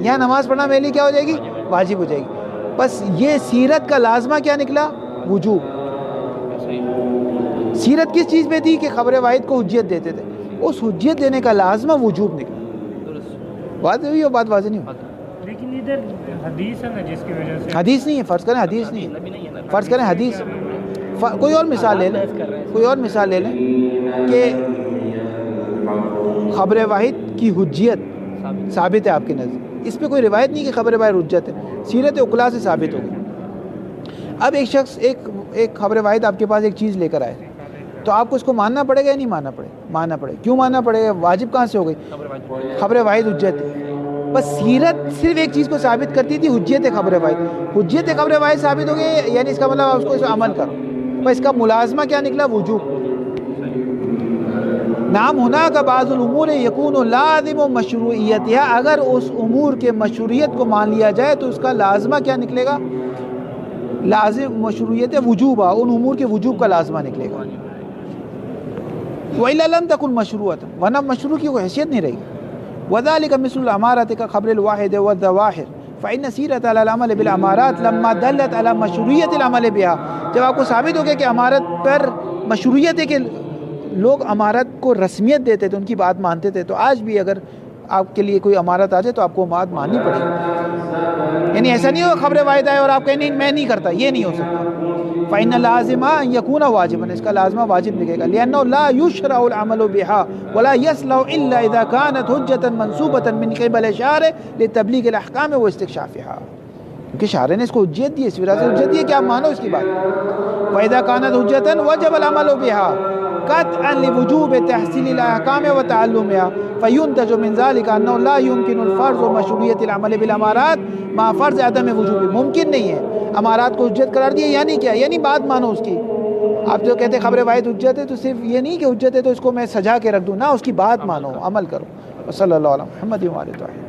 یہاں نماز پڑھنا میرے لیے کیا ہو جائے گی؟ واجب ہو جائے گی۔ بس یہ سیرت کا لازمہ کیا نکلا؟ وجوب۔ سیرت کس چیز پہ تھی کہ خبر واحد کو حجت دیتے تھے، اس حجت دینے کا لازمہ وجوب نکلا۔ بات ہوئی اور بات واضح نہیں ہوئی؟ لیکن ادھر حدیث ہے نا جس کی وجہ سے حدیث نہیں ہے، فرض کریں حدیث نہیں ہے، فرض کریں حدیث، کوئی اور مثال لے لیں، کوئی اور مثال لے لیں کہ خبر واحد کی حجیت ثابت ہے آپ کے نزدیک، اس پہ کوئی روایت نہیں کہ خبر واحد حجت ہے، سیرت اقلا سے ثابت ہو گئی۔ اب ایک شخص ایک خبر واحد آپ کے پاس ایک چیز لے کر آئے، تو آپ کو اس کو ماننا پڑے گا یا نہیں ماننا پڑے گا؟ ماننا پڑے گا۔ کیوں ماننا پڑے گا؟ واجب کہاں سے ہو گئی؟ خبر واحد حجت ہے۔ بس سیرت صرف ایک چیز کو ثابت کرتی تھی، حجت خبر واحد، حجت خبر واحد ثابت ہو گئی، یعنی اس کا مطلب آپ اس کو عمل کرو، بس اس کا ملازمہ کیا نکلا؟ وجوب۔ نام ہونا کا بعض الامور یکون لازم و مشروعیتها، اگر اس امور کے مشروعیت کو مان لیا جائے تو اس کا لازمہ کیا نکلے گا؟ لازم مشروعیت وجوب، ان امور کے وجوب کا لازمہ نکلے گا۔ وَإِلَّا لَمْ تَكُنْ مَشْرُوعَةً، ورنہ مشروع کی کوئی حیثیت نہیں رہے گی۔ وَذَلِكَ مِثْلُ الْأَمَارَةِ كَخَبْرِ الْوَاحِدِ وَالظَّوَاهِرِ فَإِنَّ سِيرَةَ عَلَى الْعَمَلِ بِالْأَمَارَاتِ لَمَّا دَلَّتْ عَلَى مَشْرُوعِيَّةِ الْعَمَلِ بِهَا، جب آپ کو ثابت ہو گیا کہ امارت پر مشروعیت ہے کہ لوگ امارت کو رسمیت دیتے تھے، ان کی بات مانتے تھے، تو آج بھی اگر آپ کے لیے کوئی امارت آ جائے تو آپ کو بات ماننی پڑے گی۔ یعنی ایسا نہیں ہوگا خبر واحد آئے اور آپ کہیں نہیں میں نہیں کرتا، یہ نہیں ہو سکتا۔ فَإِنَّ لَازِمَ أَن يَكُونَ واجبًا، اس کا لازمہ واجب لگے گا، لِأَنَّهُ لَا يُشْرَعُ الْعَمَلُ بِهَا وَلَا يَصْلَحُ إِلَّا إِذَا كَانَتْ حُجَّةً مَنْصُوبَةً مِنْ قِبَلِ الشَّارِعِ لِتَبْلِيغِ الْأَحْكَامِ وَاسْتِكْشَافِهَا، کیونکہ شارع نے اس کو حجت دی ہے، اس وجہ سے حجت دی ہے کہ آپ مانو اس کی بات۔ فَإِذَا كَانَتْ حُجَّةً وَجَبَ الْعَمَلُ بِهَا قطعا لوجوب تحصیل الاحکام وتعلمها، فينتج من ذلك انه لا يمكن الفرض مشروعیت العمل بالامارات مع فرض عدم وجوب، ممکن نہیں ہے امارات کو حجت قرار دیا، یعنی کیا؟ یعنی بات مانو اس کی۔ آپ جو کہتے ہیں خبر واحد حجت ہے تو صرف یہ نہیں کہ حجت ہے تو اس کو میں سجا کے رکھ دوں، نہ، اس کی بات مانو، عمل کرو۔ صلی اللہ علیہ محمد و آلہ طاہرین۔